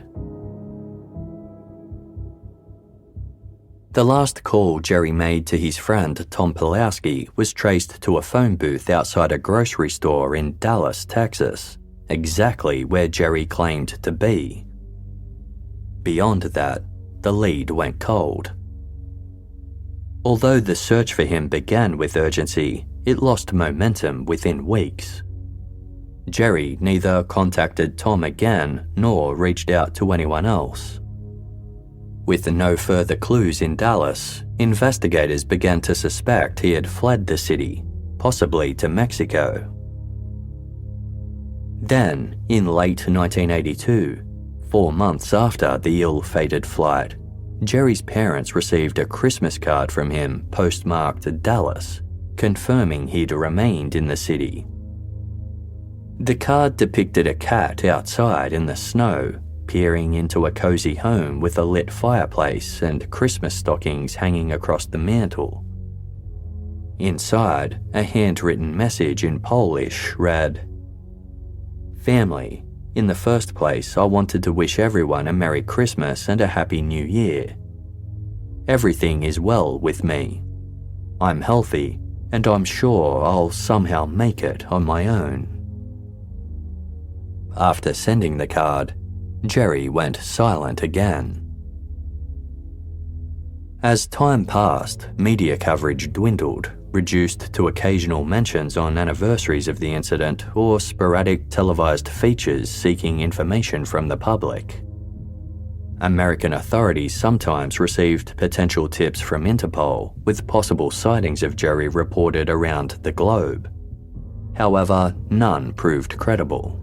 The last call Jerry made to his friend Tom Pulowski was traced to a phone booth outside a grocery store in Dallas, Texas, exactly where Jerry claimed to be. Beyond that, the lead went cold. Although the search for him began with urgency, it lost momentum within weeks. Jerry neither contacted Tom again nor reached out to anyone else. With no further clues in Dallas, investigators began to suspect he had fled the city, possibly to Mexico. Then, in late 1982, 4 months after the ill-fated flight, Jerry's parents received a Christmas card from him postmarked Dallas, confirming he'd remained in the city. The card depicted a cat outside in the snow, peering into a cozy home with a lit fireplace and Christmas stockings hanging across the mantel. Inside, a handwritten message in Polish read, "Family, in the first place, I wanted to wish everyone a Merry Christmas and a Happy New Year. Everything is well with me. I'm healthy, and I'm sure I'll somehow make it on my own." After sending the card, Jerry went silent again. As time passed, media coverage dwindled, reduced to occasional mentions on anniversaries of the incident or sporadic televised features seeking information from the public. American authorities sometimes received potential tips from Interpol, with possible sightings of Jerry reported around the globe. However, none proved credible.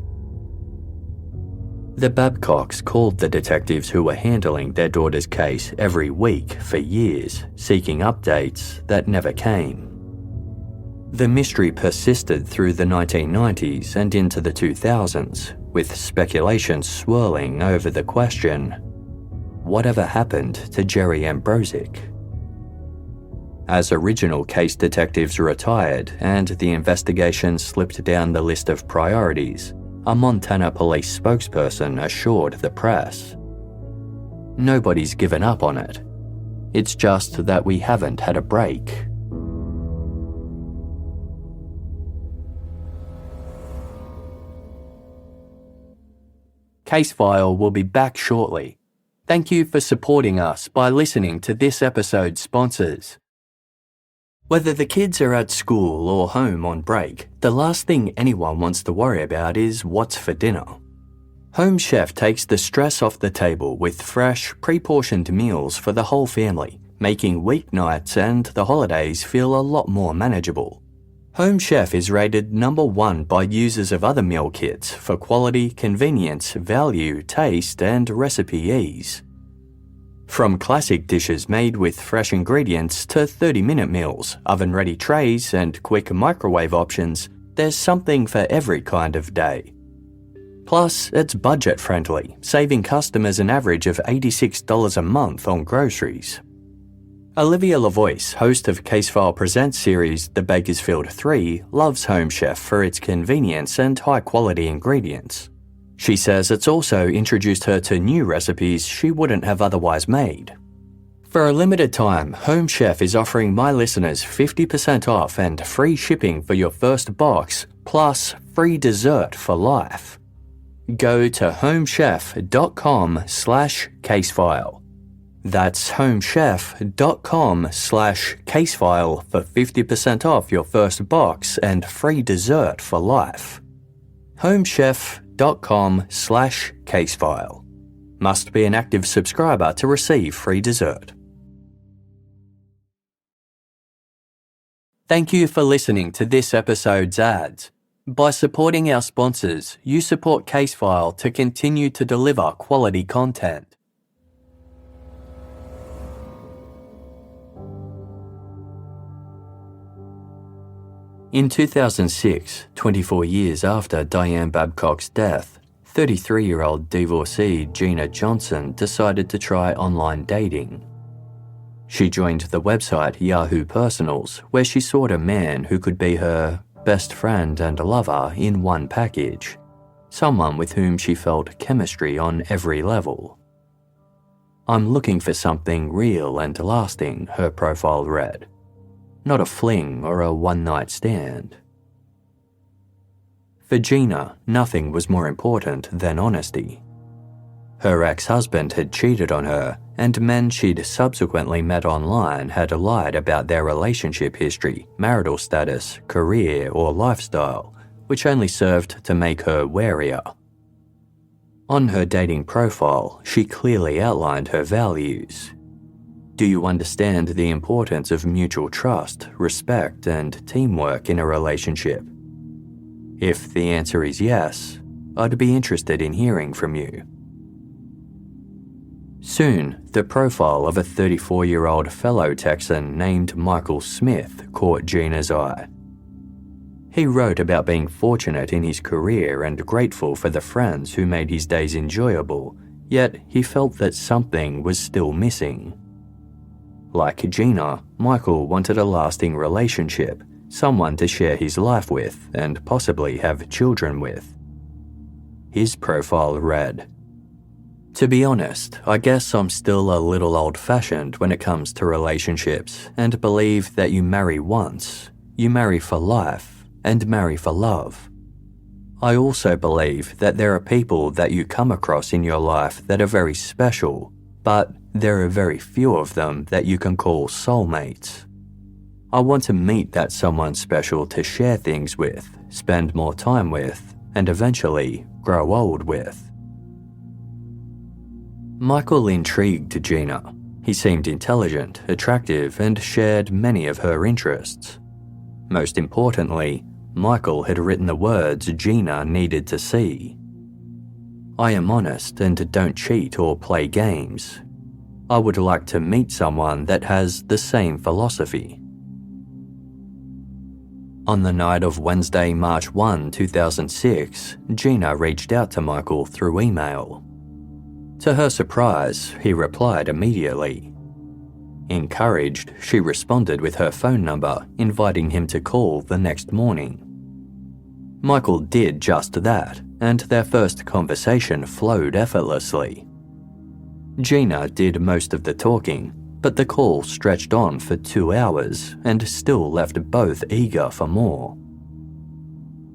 The Babcocks called the detectives who were handling their daughter's case every week for years, seeking updates that never came. The mystery persisted through the 1990s and into the 2000s, with speculation swirling over the question, whatever happened to Jerry Ambrozuk? As original case detectives retired and the investigation slipped down the list of priorities, a Montana police spokesperson assured the press, "Nobody's given up on it. It's just that we haven't had a break." Casefile will be back shortly. Thank you for supporting us by listening to this episode's sponsors. Whether the kids are at school or home on break, the last thing anyone wants to worry about is what's for dinner. Home Chef takes the stress off the table with fresh, pre-portioned meals for the whole family, making weeknights and the holidays feel a lot more manageable. Home Chef is rated number 1 by users of other meal kits for quality, convenience, value, taste, and recipe ease. From classic dishes made with fresh ingredients to 30-minute meals, oven-ready trays, and quick microwave options, there's something for every kind of day. Plus, it's budget-friendly, saving customers an average of $86 a month on groceries. Olivia Lavoie, host of Casefile Presents series The Bakersfield 3, loves Home Chef for its convenience and high-quality ingredients. She says it's also introduced her to new recipes she wouldn't have otherwise made. For a limited time, Home Chef is offering my listeners 50% off and free shipping for your first box, plus free dessert for life. Go to homechef.com/casefile. That's homechef.com/casefile for 50% off your first box and free dessert for life. homechef.com/casefile. Must be an active subscriber to receive free dessert. Thank you for listening to this episode's ads. By supporting our sponsors, you support Casefile to continue to deliver quality content. In 2006, 24 years after Dianne Babcock's death, 33-year-old divorcee Gina Johnson decided to try online dating. She joined the website Yahoo Personals, where she sought a man who could be her best friend and lover in one package, someone with whom she felt chemistry on every level. "I'm looking for something real and lasting," her profile read. "Not a fling or a one-night stand." For Gina, nothing was more important than honesty. Her ex-husband had cheated on her, and men she'd subsequently met online had lied about their relationship history, marital status, career, or lifestyle, which only served to make her warier. On her dating profile, she clearly outlined her values. Do you understand the importance of mutual trust, respect, and teamwork in a relationship? If the answer is yes, I'd be interested in hearing from you. Soon, the profile of a 34-year-old fellow Texan named Michael Smith caught Gina's eye. He wrote about being fortunate in his career and grateful for the friends who made his days enjoyable, yet he felt that something was still missing. Like Gina, Michael wanted a lasting relationship, someone to share his life with and possibly have children with. His profile read, "To be honest, I guess I'm still a little old-fashioned when it comes to relationships and believe that you marry once, you marry for life, and marry for love. I also believe that there are people that you come across in your life that are very special, but there are very few of them that you can call soulmates. I want to meet that someone special to share things with, spend more time with, and eventually grow old with." Michael intrigued Gina. He seemed intelligent, attractive, and shared many of her interests. Most importantly, Michael had written the words Gina needed to see. "I am honest and don't cheat or play games. I would like to meet someone that has the same philosophy." On the night of Wednesday, March 1, 2006, Gina reached out to Michael through email. To her surprise, he replied immediately. Encouraged, she responded with her phone number, inviting him to call the next morning. Michael did just that, and their first conversation flowed effortlessly. Gina did most of the talking, but the call stretched on for 2 hours and still left both eager for more.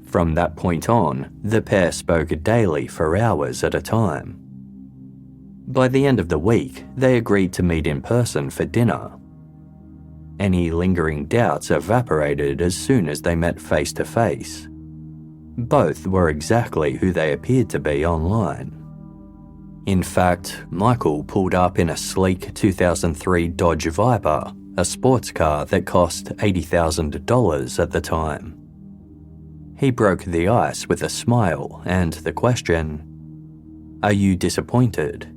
From that point on, the pair spoke daily for hours at a time. By the end of the week, they agreed to meet in person for dinner. Any lingering doubts evaporated as soon as they met face to face. Both were exactly who they appeared to be online. In fact, Michael pulled up in a sleek 2003 Dodge Viper, a sports car that cost $80,000 at the time. He broke the ice with a smile and the question, "Are you disappointed?"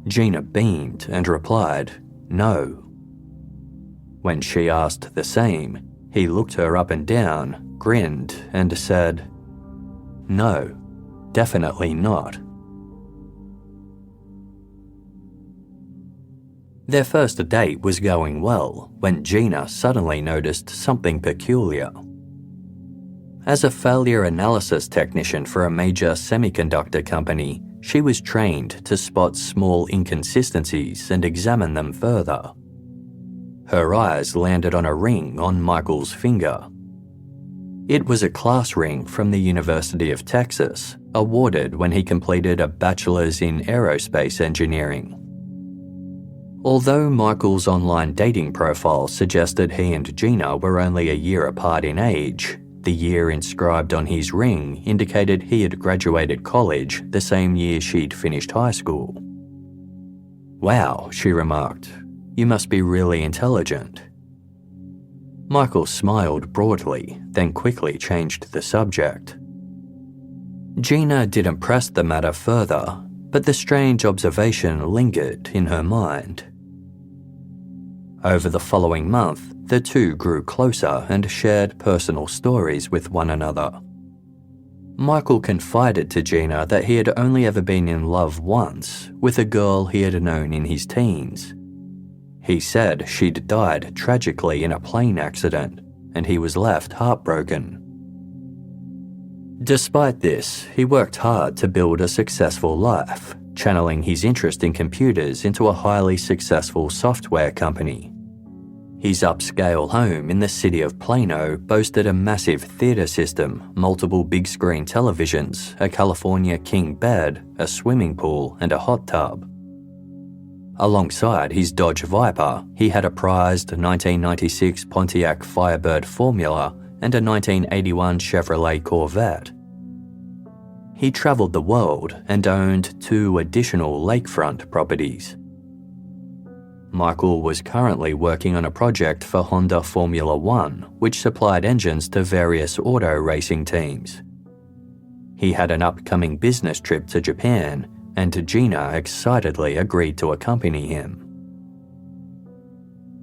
Gina beamed and replied, "No." When she asked the same, he looked her up and down, grinned, and said, "No, definitely not." Their first date was going well when Gina suddenly noticed something peculiar. As a failure analysis technician for a major semiconductor company, she was trained to spot small inconsistencies and examine them further. Her eyes landed on a ring on Michael's finger. It was a class ring from the University of Texas, awarded when he completed a bachelor's in aerospace engineering. Although Michael's online dating profile suggested he and Gina were only a year apart in age, the year inscribed on his ring indicated he had graduated college the same year she'd finished high school. "Wow," she remarked, "you must be really intelligent." Michael smiled broadly, then quickly changed the subject. Gina didn't press the matter further, but the strange observation lingered in her mind. Over the following month, the two grew closer and shared personal stories with one another. Michael confided to Gina that he had only ever been in love once, with a girl he had known in his teens. He said she'd died tragically in a plane accident, and he was left heartbroken. Despite this, he worked hard to build a successful life, channeling his interest in computers into a highly successful software company. His upscale home in the city of Plano boasted a massive theatre system, multiple big-screen televisions, a California king bed, a swimming pool, and a hot tub. Alongside his Dodge Viper, he had a prized 1996 Pontiac Firebird Formula and a 1981 Chevrolet Corvette. He travelled the world and owned 2 additional lakefront properties. Michael was currently working on a project for Honda Formula One, which supplied engines to various auto racing teams. He had an upcoming business trip to Japan, and Gina excitedly agreed to accompany him.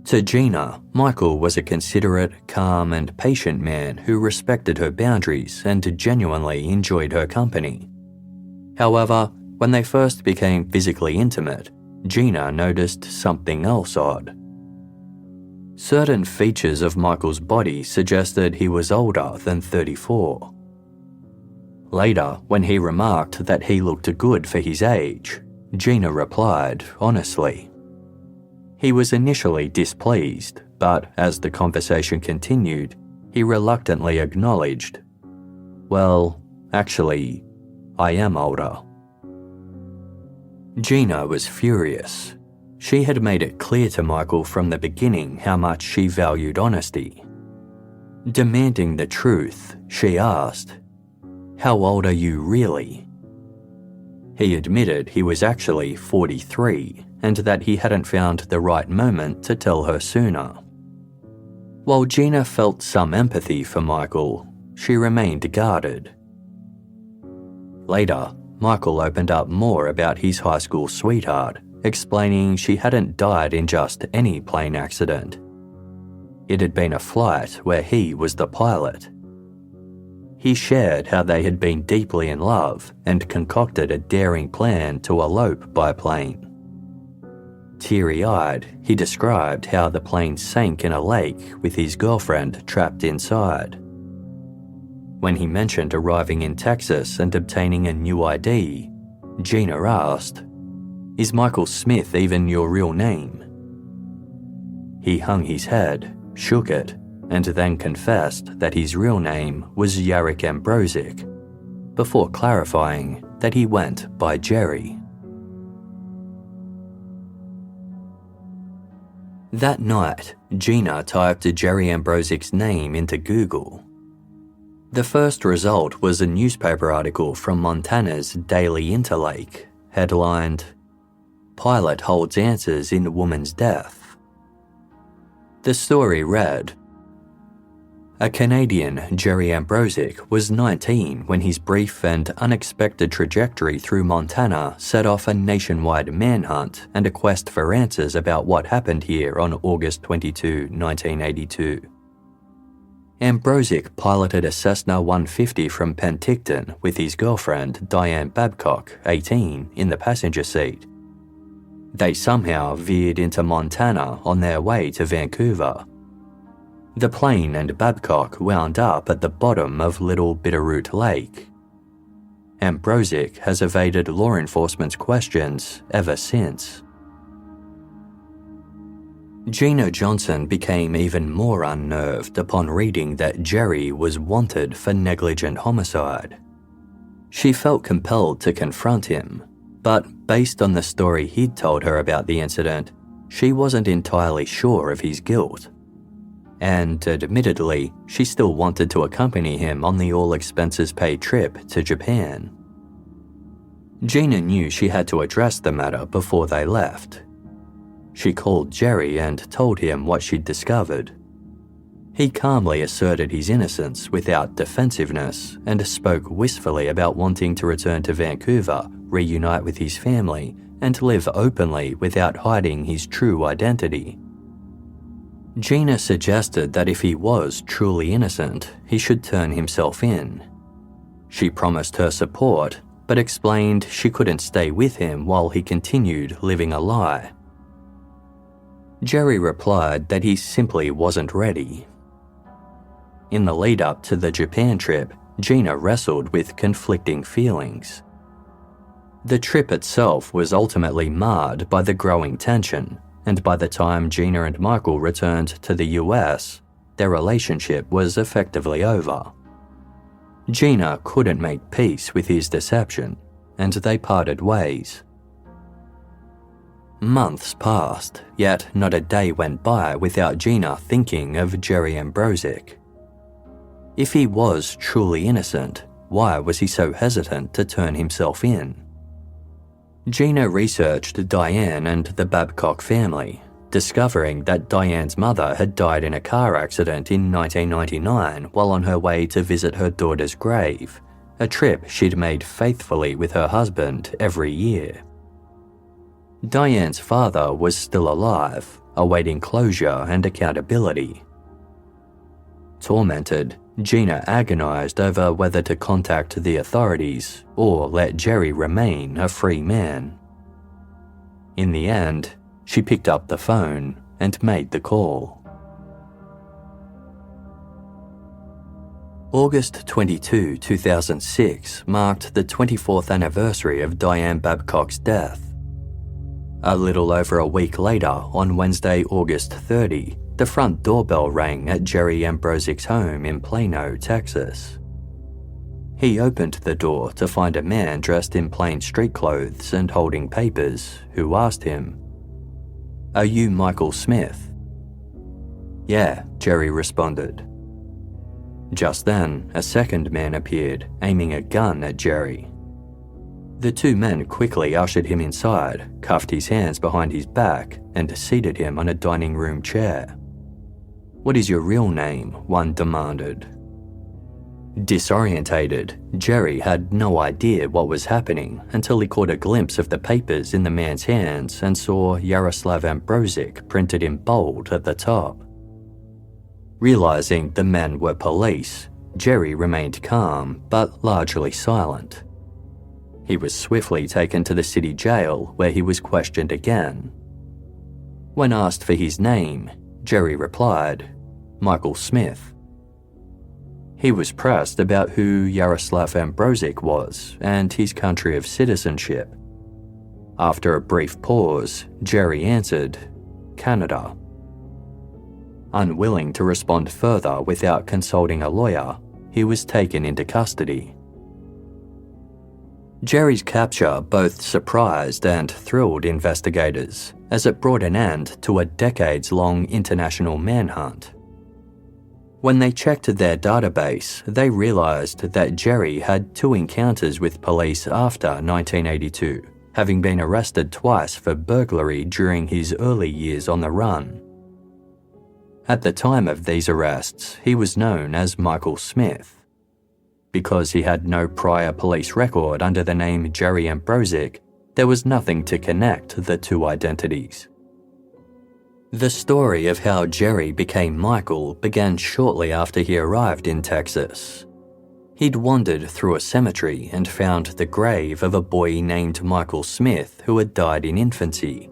To Gina, Michael was a considerate, calm, and patient man who respected her boundaries and genuinely enjoyed her company. However, when they first became physically intimate, Gina noticed something else odd. Certain features of Michael's body suggested he was older than 34. Later, when he remarked that he looked good for his age, Gina replied honestly. He was initially displeased, but as the conversation continued, he reluctantly acknowledged, "Well, actually, I am older." Gina was furious. She had made it clear to Michael from the beginning how much she valued honesty. Demanding the truth, she asked, "How old are you really?" He admitted he was actually 43 and that he hadn't found the right moment to tell her sooner. While Gina felt some empathy for Michael, she remained guarded. Later, Michael opened up more about his high school sweetheart, explaining she hadn't died in just any plane accident. It had been a flight where he was the pilot. He shared how they had been deeply in love and concocted a daring plan to elope by plane. Teary-eyed, he described how the plane sank in a lake with his girlfriend trapped inside. When he mentioned arriving in Texas and obtaining a new ID, Gina asked, "Is Michael Smith even your real name?" He hung his head, shook it, and then confessed that his real name was Jerry Ambrozuk, before clarifying that he went by Jerry. That night, Gina typed Jerry Ambrozuk's name into Google. The first result was a newspaper article from Montana's Daily Interlake, headlined, "Pilot Holds Answers in Woman's Death." The story read, a Canadian, Jerry Ambrozuk, was 19 when his brief and unexpected trajectory through Montana set off a nationwide manhunt and a quest for answers about what happened here on August 22, 1982. Ambrozuk piloted a Cessna 150 from Penticton with his girlfriend, Dianne Babcock, 18, in the passenger seat. They somehow veered into Montana on their way to Vancouver. The plane and Babcock wound up at the bottom of Little Bitterroot Lake. Ambrozuk has evaded law enforcement's questions ever since. Gina Johnson became even more unnerved upon reading that Jerry was wanted for negligent homicide. She felt compelled to confront him, but based on the story he'd told her about the incident, she wasn't entirely sure of his guilt. And admittedly, she still wanted to accompany him on the all-expenses-paid trip to Japan. Gina knew she had to address the matter before they left. She called Jerry and told him what she'd discovered. He calmly asserted his innocence without defensiveness and spoke wistfully about wanting to return to Vancouver, reunite with his family, and live openly without hiding his true identity. Gina suggested that if he was truly innocent, he should turn himself in. She promised her support, but explained she couldn't stay with him while he continued living a lie. Jerry replied that he simply wasn't ready. In the lead-up to the Japan trip, Gina wrestled with conflicting feelings. The trip itself was ultimately marred by the growing tension, and by the time Gina and Michael returned to the US, their relationship was effectively over. Gina couldn't make peace with his deception, and they parted ways. Months passed, yet not a day went by without Gina thinking of Jerry Ambrozuk. If he was truly innocent, why was he so hesitant to turn himself in? Gina researched Dianne and the Babcock family, discovering that Dianne's mother had died in a car accident in 1999 while on her way to visit her daughter's grave, a trip she'd made faithfully with her husband every year. Dianne's father was still alive, awaiting closure and accountability. Tormented, Gina agonized over whether to contact the authorities or let Jerry remain a free man. In the end, she picked up the phone and made the call. August 22, 2006 marked the 24th anniversary of Dianne Babcock's death. A little over a week later, on Wednesday, August 30, the front doorbell rang at Jerry Ambrozuk's home in Plano, Texas. He opened the door to find a man dressed in plain street clothes and holding papers, who asked him, "Are you Michael Smith?" "Yeah," Jerry responded. Just then, a second man appeared, aiming a gun at Jerry. The two men quickly ushered him inside, cuffed his hands behind his back, and seated him on a dining room chair. "What is your real name?" one demanded. Disorientated, Jerry had no idea what was happening until he caught a glimpse of the papers in the man's hands and saw Yaroslav Ambrozuk printed in bold at the top. Realizing the men were police, Jerry remained calm but largely silent. He was swiftly taken to the city jail where he was questioned again. When asked for his name, Jerry replied, "Michael Smith." He was pressed about who Yaroslav Ambrozuk was and his country of citizenship. After a brief pause, Jerry answered, "Canada." Unwilling to respond further without consulting a lawyer, he was taken into custody. Jerry's capture both surprised and thrilled investigators, as it brought an end to a decades-long international manhunt. When they checked their database, they realised that Jerry had 2 encounters with police after 1982, having been arrested twice for burglary during his early years on the run. At the time of these arrests, he was known as Michael Smith. Because he had no prior police record under the name Jerry Ambrozuk, there was nothing to connect the 2 identities. The story of how Jerry became Michael began shortly after he arrived in Texas. He'd wandered through a cemetery and found the grave of a boy named Michael Smith who had died in infancy.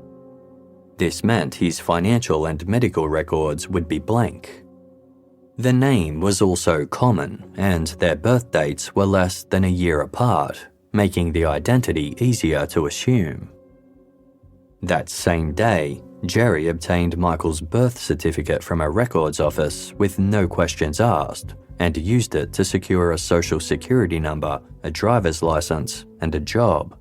This meant his financial and medical records would be blank. The name was also common, and their birth dates were less than a year apart, making the identity easier to assume. That same day, Jerry obtained Michael's birth certificate from a records office with no questions asked, and used it to secure a social security number, a driver's license, and a job.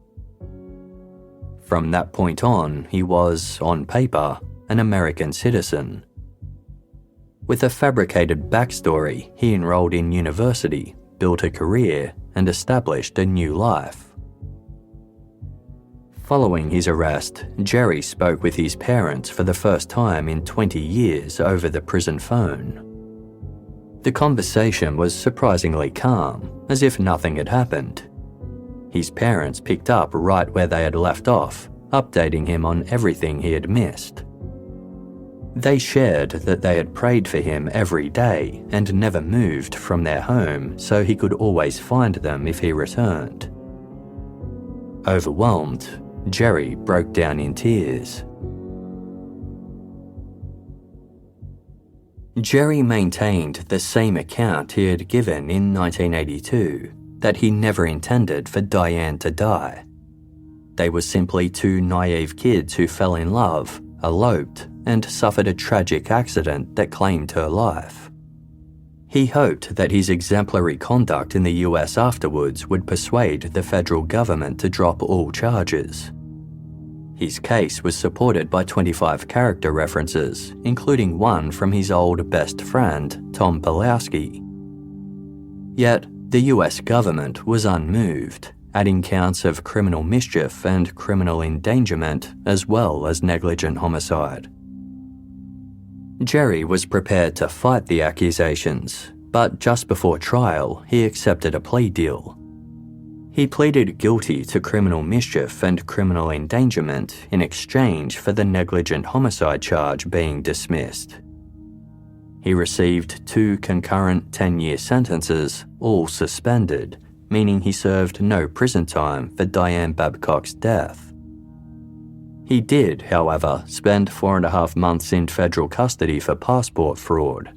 From that point on, he was, on paper, an American citizen. With a fabricated backstory, he enrolled in university, built a career, and established a new life. Following his arrest, Jerry spoke with his parents for the first time in 20 years over the prison phone. The conversation was surprisingly calm, as if nothing had happened. His parents picked up right where they had left off, updating him on everything he had missed. They shared that they had prayed for him every day and never moved from their home so he could always find them if he returned. Overwhelmed, Jerry broke down in tears. Jerry maintained the same account he had given in 1982, that he never intended for Dianne to die. They were simply 2 naive kids who fell in love, eloped, and suffered a tragic accident that claimed her life. He hoped that his exemplary conduct in the US afterwards would persuade the federal government to drop all charges. His case was supported by 25 character references, including one from his old best friend, Tom Pulowski. Yet, the US government was unmoved, adding counts of criminal mischief and criminal endangerment, as well as negligent homicide. Jerry was prepared to fight the accusations, but just before trial, he accepted a plea deal. He pleaded guilty to criminal mischief and criminal endangerment in exchange for the negligent homicide charge being dismissed. He received 2 concurrent 10-year sentences, all suspended, meaning he served no prison time for Dianne Babcock's death. He did, however, spend 4.5 months in federal custody for passport fraud.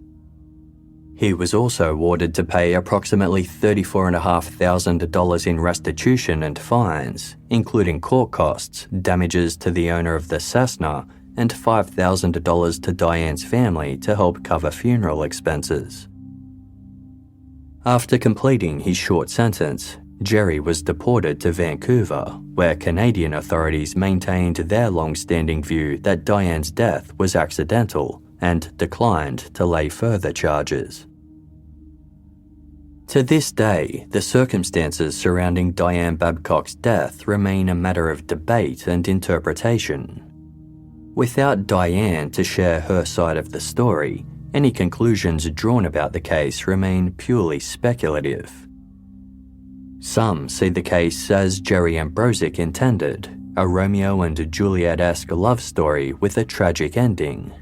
He was also ordered to pay approximately $34,500 in restitution and fines, including court costs, damages to the owner of the Cessna, and $5,000 to Dianne's family to help cover funeral expenses. After completing his short sentence, Jerry was deported to Vancouver, where Canadian authorities maintained their long-standing view that Dianne's death was accidental and declined to lay further charges. To this day, the circumstances surrounding Dianne Babcock's death remain a matter of debate and interpretation. Without Dianne to share her side of the story, any conclusions drawn about the case remain purely speculative. Some see the case as Jerry Ambrozuk intended, a Romeo and Juliet-esque love story with a tragic ending.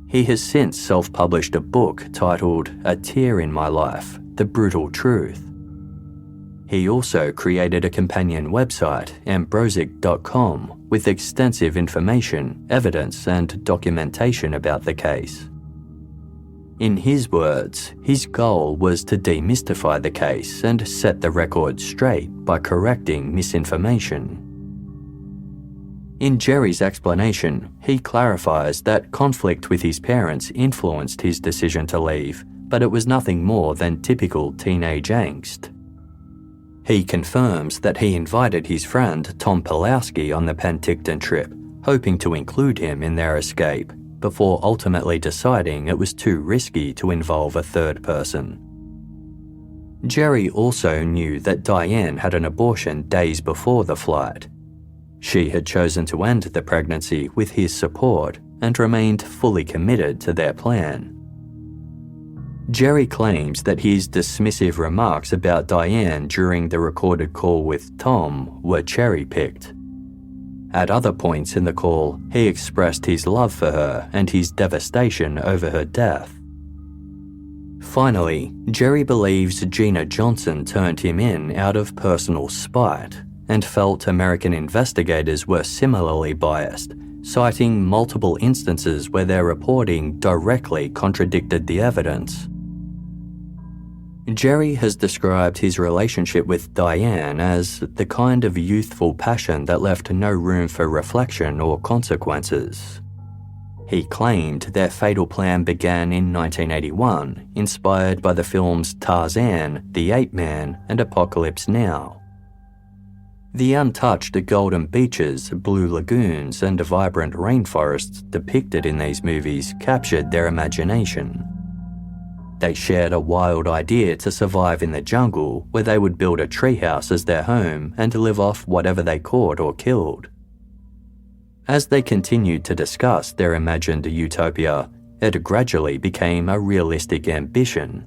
He has since self-published a book titled A Tear in My Life, The Brutal Truth. He also created a companion website, ambrozuk.com, with extensive information, evidence, and documentation about the case. In his words, his goal was to demystify the case and set the record straight by correcting misinformation. In Jerry's explanation, he clarifies that conflict with his parents influenced his decision to leave, but it was nothing more than typical teenage angst. He confirms that he invited his friend Tom Pulowski on the Penticton trip, hoping to include him in their escape, before ultimately deciding it was too risky to involve a third person. Jerry also knew that Dianne had an abortion days before the flight. She had chosen to end the pregnancy with his support and remained fully committed to their plan. Jerry claims that his dismissive remarks about Dianne during the recorded call with Tom were cherry-picked. At other points in the call, he expressed his love for her and his devastation over her death. Finally, Jerry believes Gina Johnson turned him in out of personal spite and felt American investigators were similarly biased, citing multiple instances where their reporting directly contradicted the evidence. Jerry has described his relationship with Dianne as the kind of youthful passion that left no room for reflection or consequences. He claimed their fatal plan began in 1981, inspired by the films Tarzan, The Ape Man, and Apocalypse Now. The untouched golden beaches, blue lagoons, and vibrant rainforests depicted in these movies captured their imagination. They shared a wild idea to survive in the jungle, where they would build a treehouse as their home and live off whatever they caught or killed. As they continued to discuss their imagined utopia, it gradually became a realistic ambition.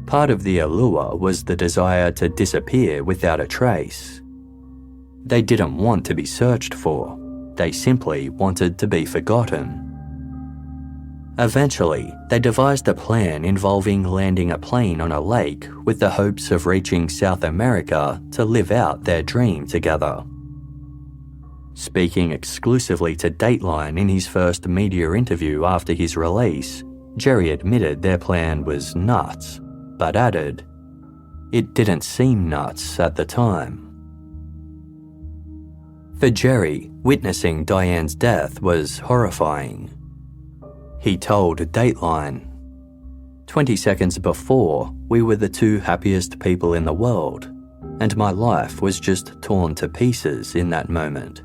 Part of the allure was the desire to disappear without a trace. They didn't want to be searched for, they simply wanted to be forgotten. Eventually, they devised a plan involving landing a plane on a lake with the hopes of reaching South America to live out their dream together. Speaking exclusively to Dateline in his first media interview after his release, Jerry admitted their plan was nuts, but added, "It didn't seem nuts at the time." For Jerry, witnessing Dianne's death was horrifying. He told Dateline, "20 seconds before, we were the two happiest people in the world, and my life was just torn to pieces in that moment."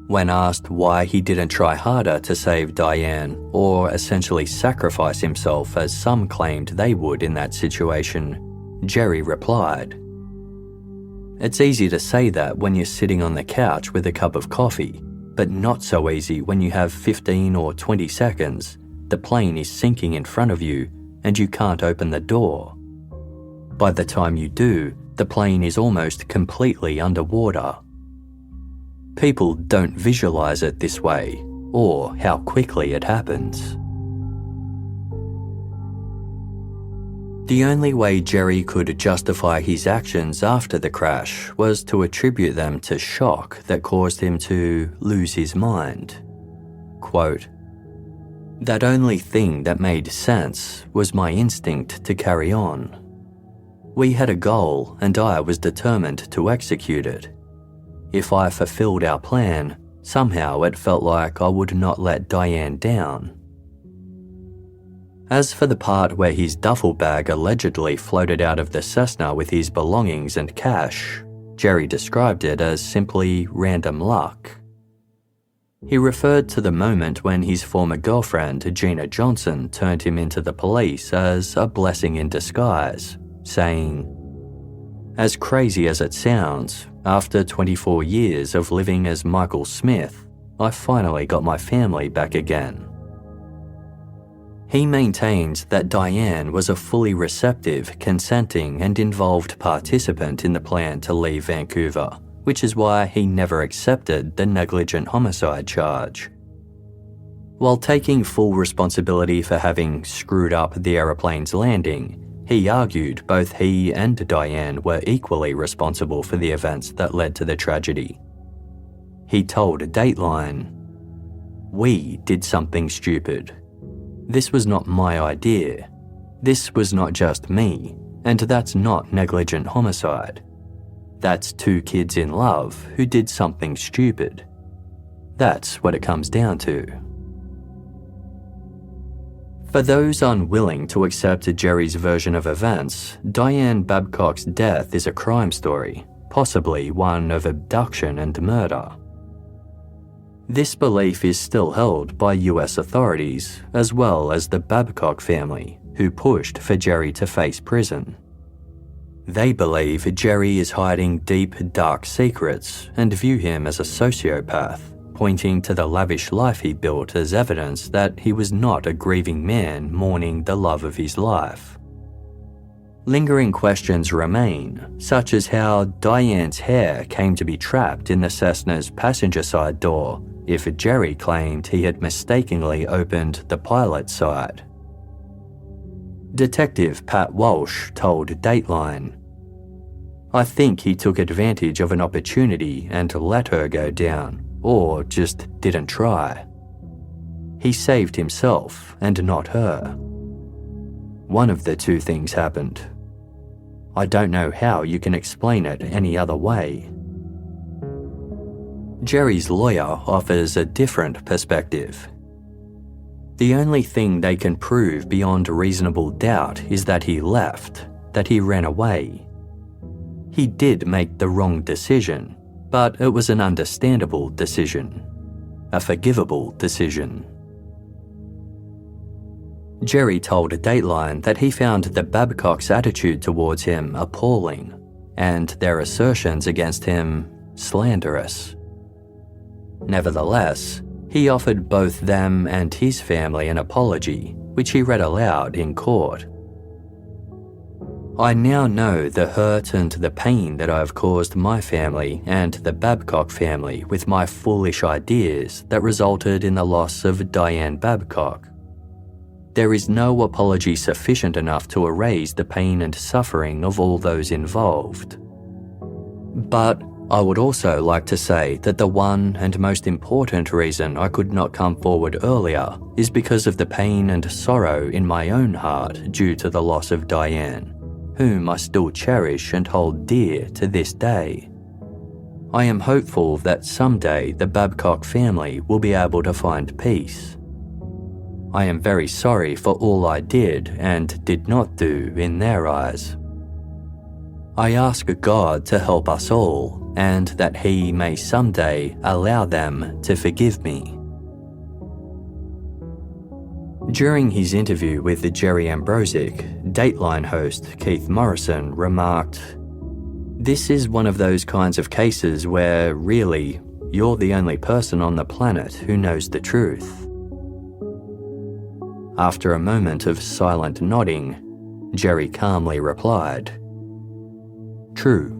When asked why he didn't try harder to save Dianne, or essentially sacrifice himself as some claimed they would in that situation, Jerry replied, "It's easy to say that when you're sitting on the couch with a cup of coffee, but not so easy when you have 15 or 20 seconds, the plane is sinking in front of you, and you can't open the door. By the time you do, the plane is almost completely underwater. People don't visualize it this way, or how quickly it happens." The only way Jerry could justify his actions after the crash was to attribute them to shock that caused him to lose his mind. Quote, "That only thing that made sense was my instinct to carry on. We had a goal and I was determined to execute it. If I fulfilled our plan, somehow it felt like I would not let Dianne down." As for the part where his duffel bag allegedly floated out of the Cessna with his belongings and cash, Jerry described it as simply random luck. He referred to the moment when his former girlfriend, Gina Johnson, turned him into the police as a blessing in disguise, saying, "As crazy as it sounds, after 24 years of living as Michael Smith, I finally got my family back again." He maintains that Dianne was a fully receptive, consenting, and involved participant in the plan to leave Vancouver, which is why he never accepted the negligent homicide charge. While taking full responsibility for having screwed up the aeroplane's landing, he argued both he and Dianne were equally responsible for the events that led to the tragedy. He told Dateline, "We did something stupid. This was not my idea. This was not just me, and that's not negligent homicide. That's two kids in love who did something stupid. That's what it comes down to." For those unwilling to accept Jerry's version of events, Dianne Babcock's death is a crime story, possibly one of abduction and murder. This belief is still held by US authorities, as well as the Babcock family, who pushed for Jerry to face prison. They believe Jerry is hiding deep, dark secrets and view him as a sociopath, pointing to the lavish life he built as evidence that he was not a grieving man mourning the love of his life. Lingering questions remain, such as how Dianne's hair came to be trapped in the Cessna's passenger side door if Jerry claimed he had mistakenly opened the pilot side. Detective Pat Walsh told Dateline, "I think he took advantage of an opportunity and let her go down, or just didn't try. He saved himself and not her. One of the two things happened. I don't know how you can explain it any other way." Jerry's lawyer offers a different perspective. The only thing they can prove beyond reasonable doubt is that he left, that he ran away. He did make the wrong decision, but it was an understandable decision, a forgivable decision. Jerry told Dateline that he found the Babcock's attitude towards him appalling, and their assertions against him slanderous. Nevertheless, he offered both them and his family an apology, which he read aloud in court. "I now know the hurt and the pain that I have caused my family and the Babcock family with my foolish ideas that resulted in the loss of Dianne Babcock. There is no apology sufficient enough to erase the pain and suffering of all those involved. But I would also like to say that the one and most important reason I could not come forward earlier is because of the pain and sorrow in my own heart due to the loss of Dianne, whom I still cherish and hold dear to this day. I am hopeful that someday the Babcock family will be able to find peace. I am very sorry for all I did and did not do in their eyes. I ask God to help us all and that He may someday allow them to forgive me." During his interview with Jerry Ambrozuk, Dateline host Keith Morrison remarked, "This is one of those kinds of cases where, really, you're the only person on the planet who knows the truth." After a moment of silent nodding, Jerry calmly replied, "True.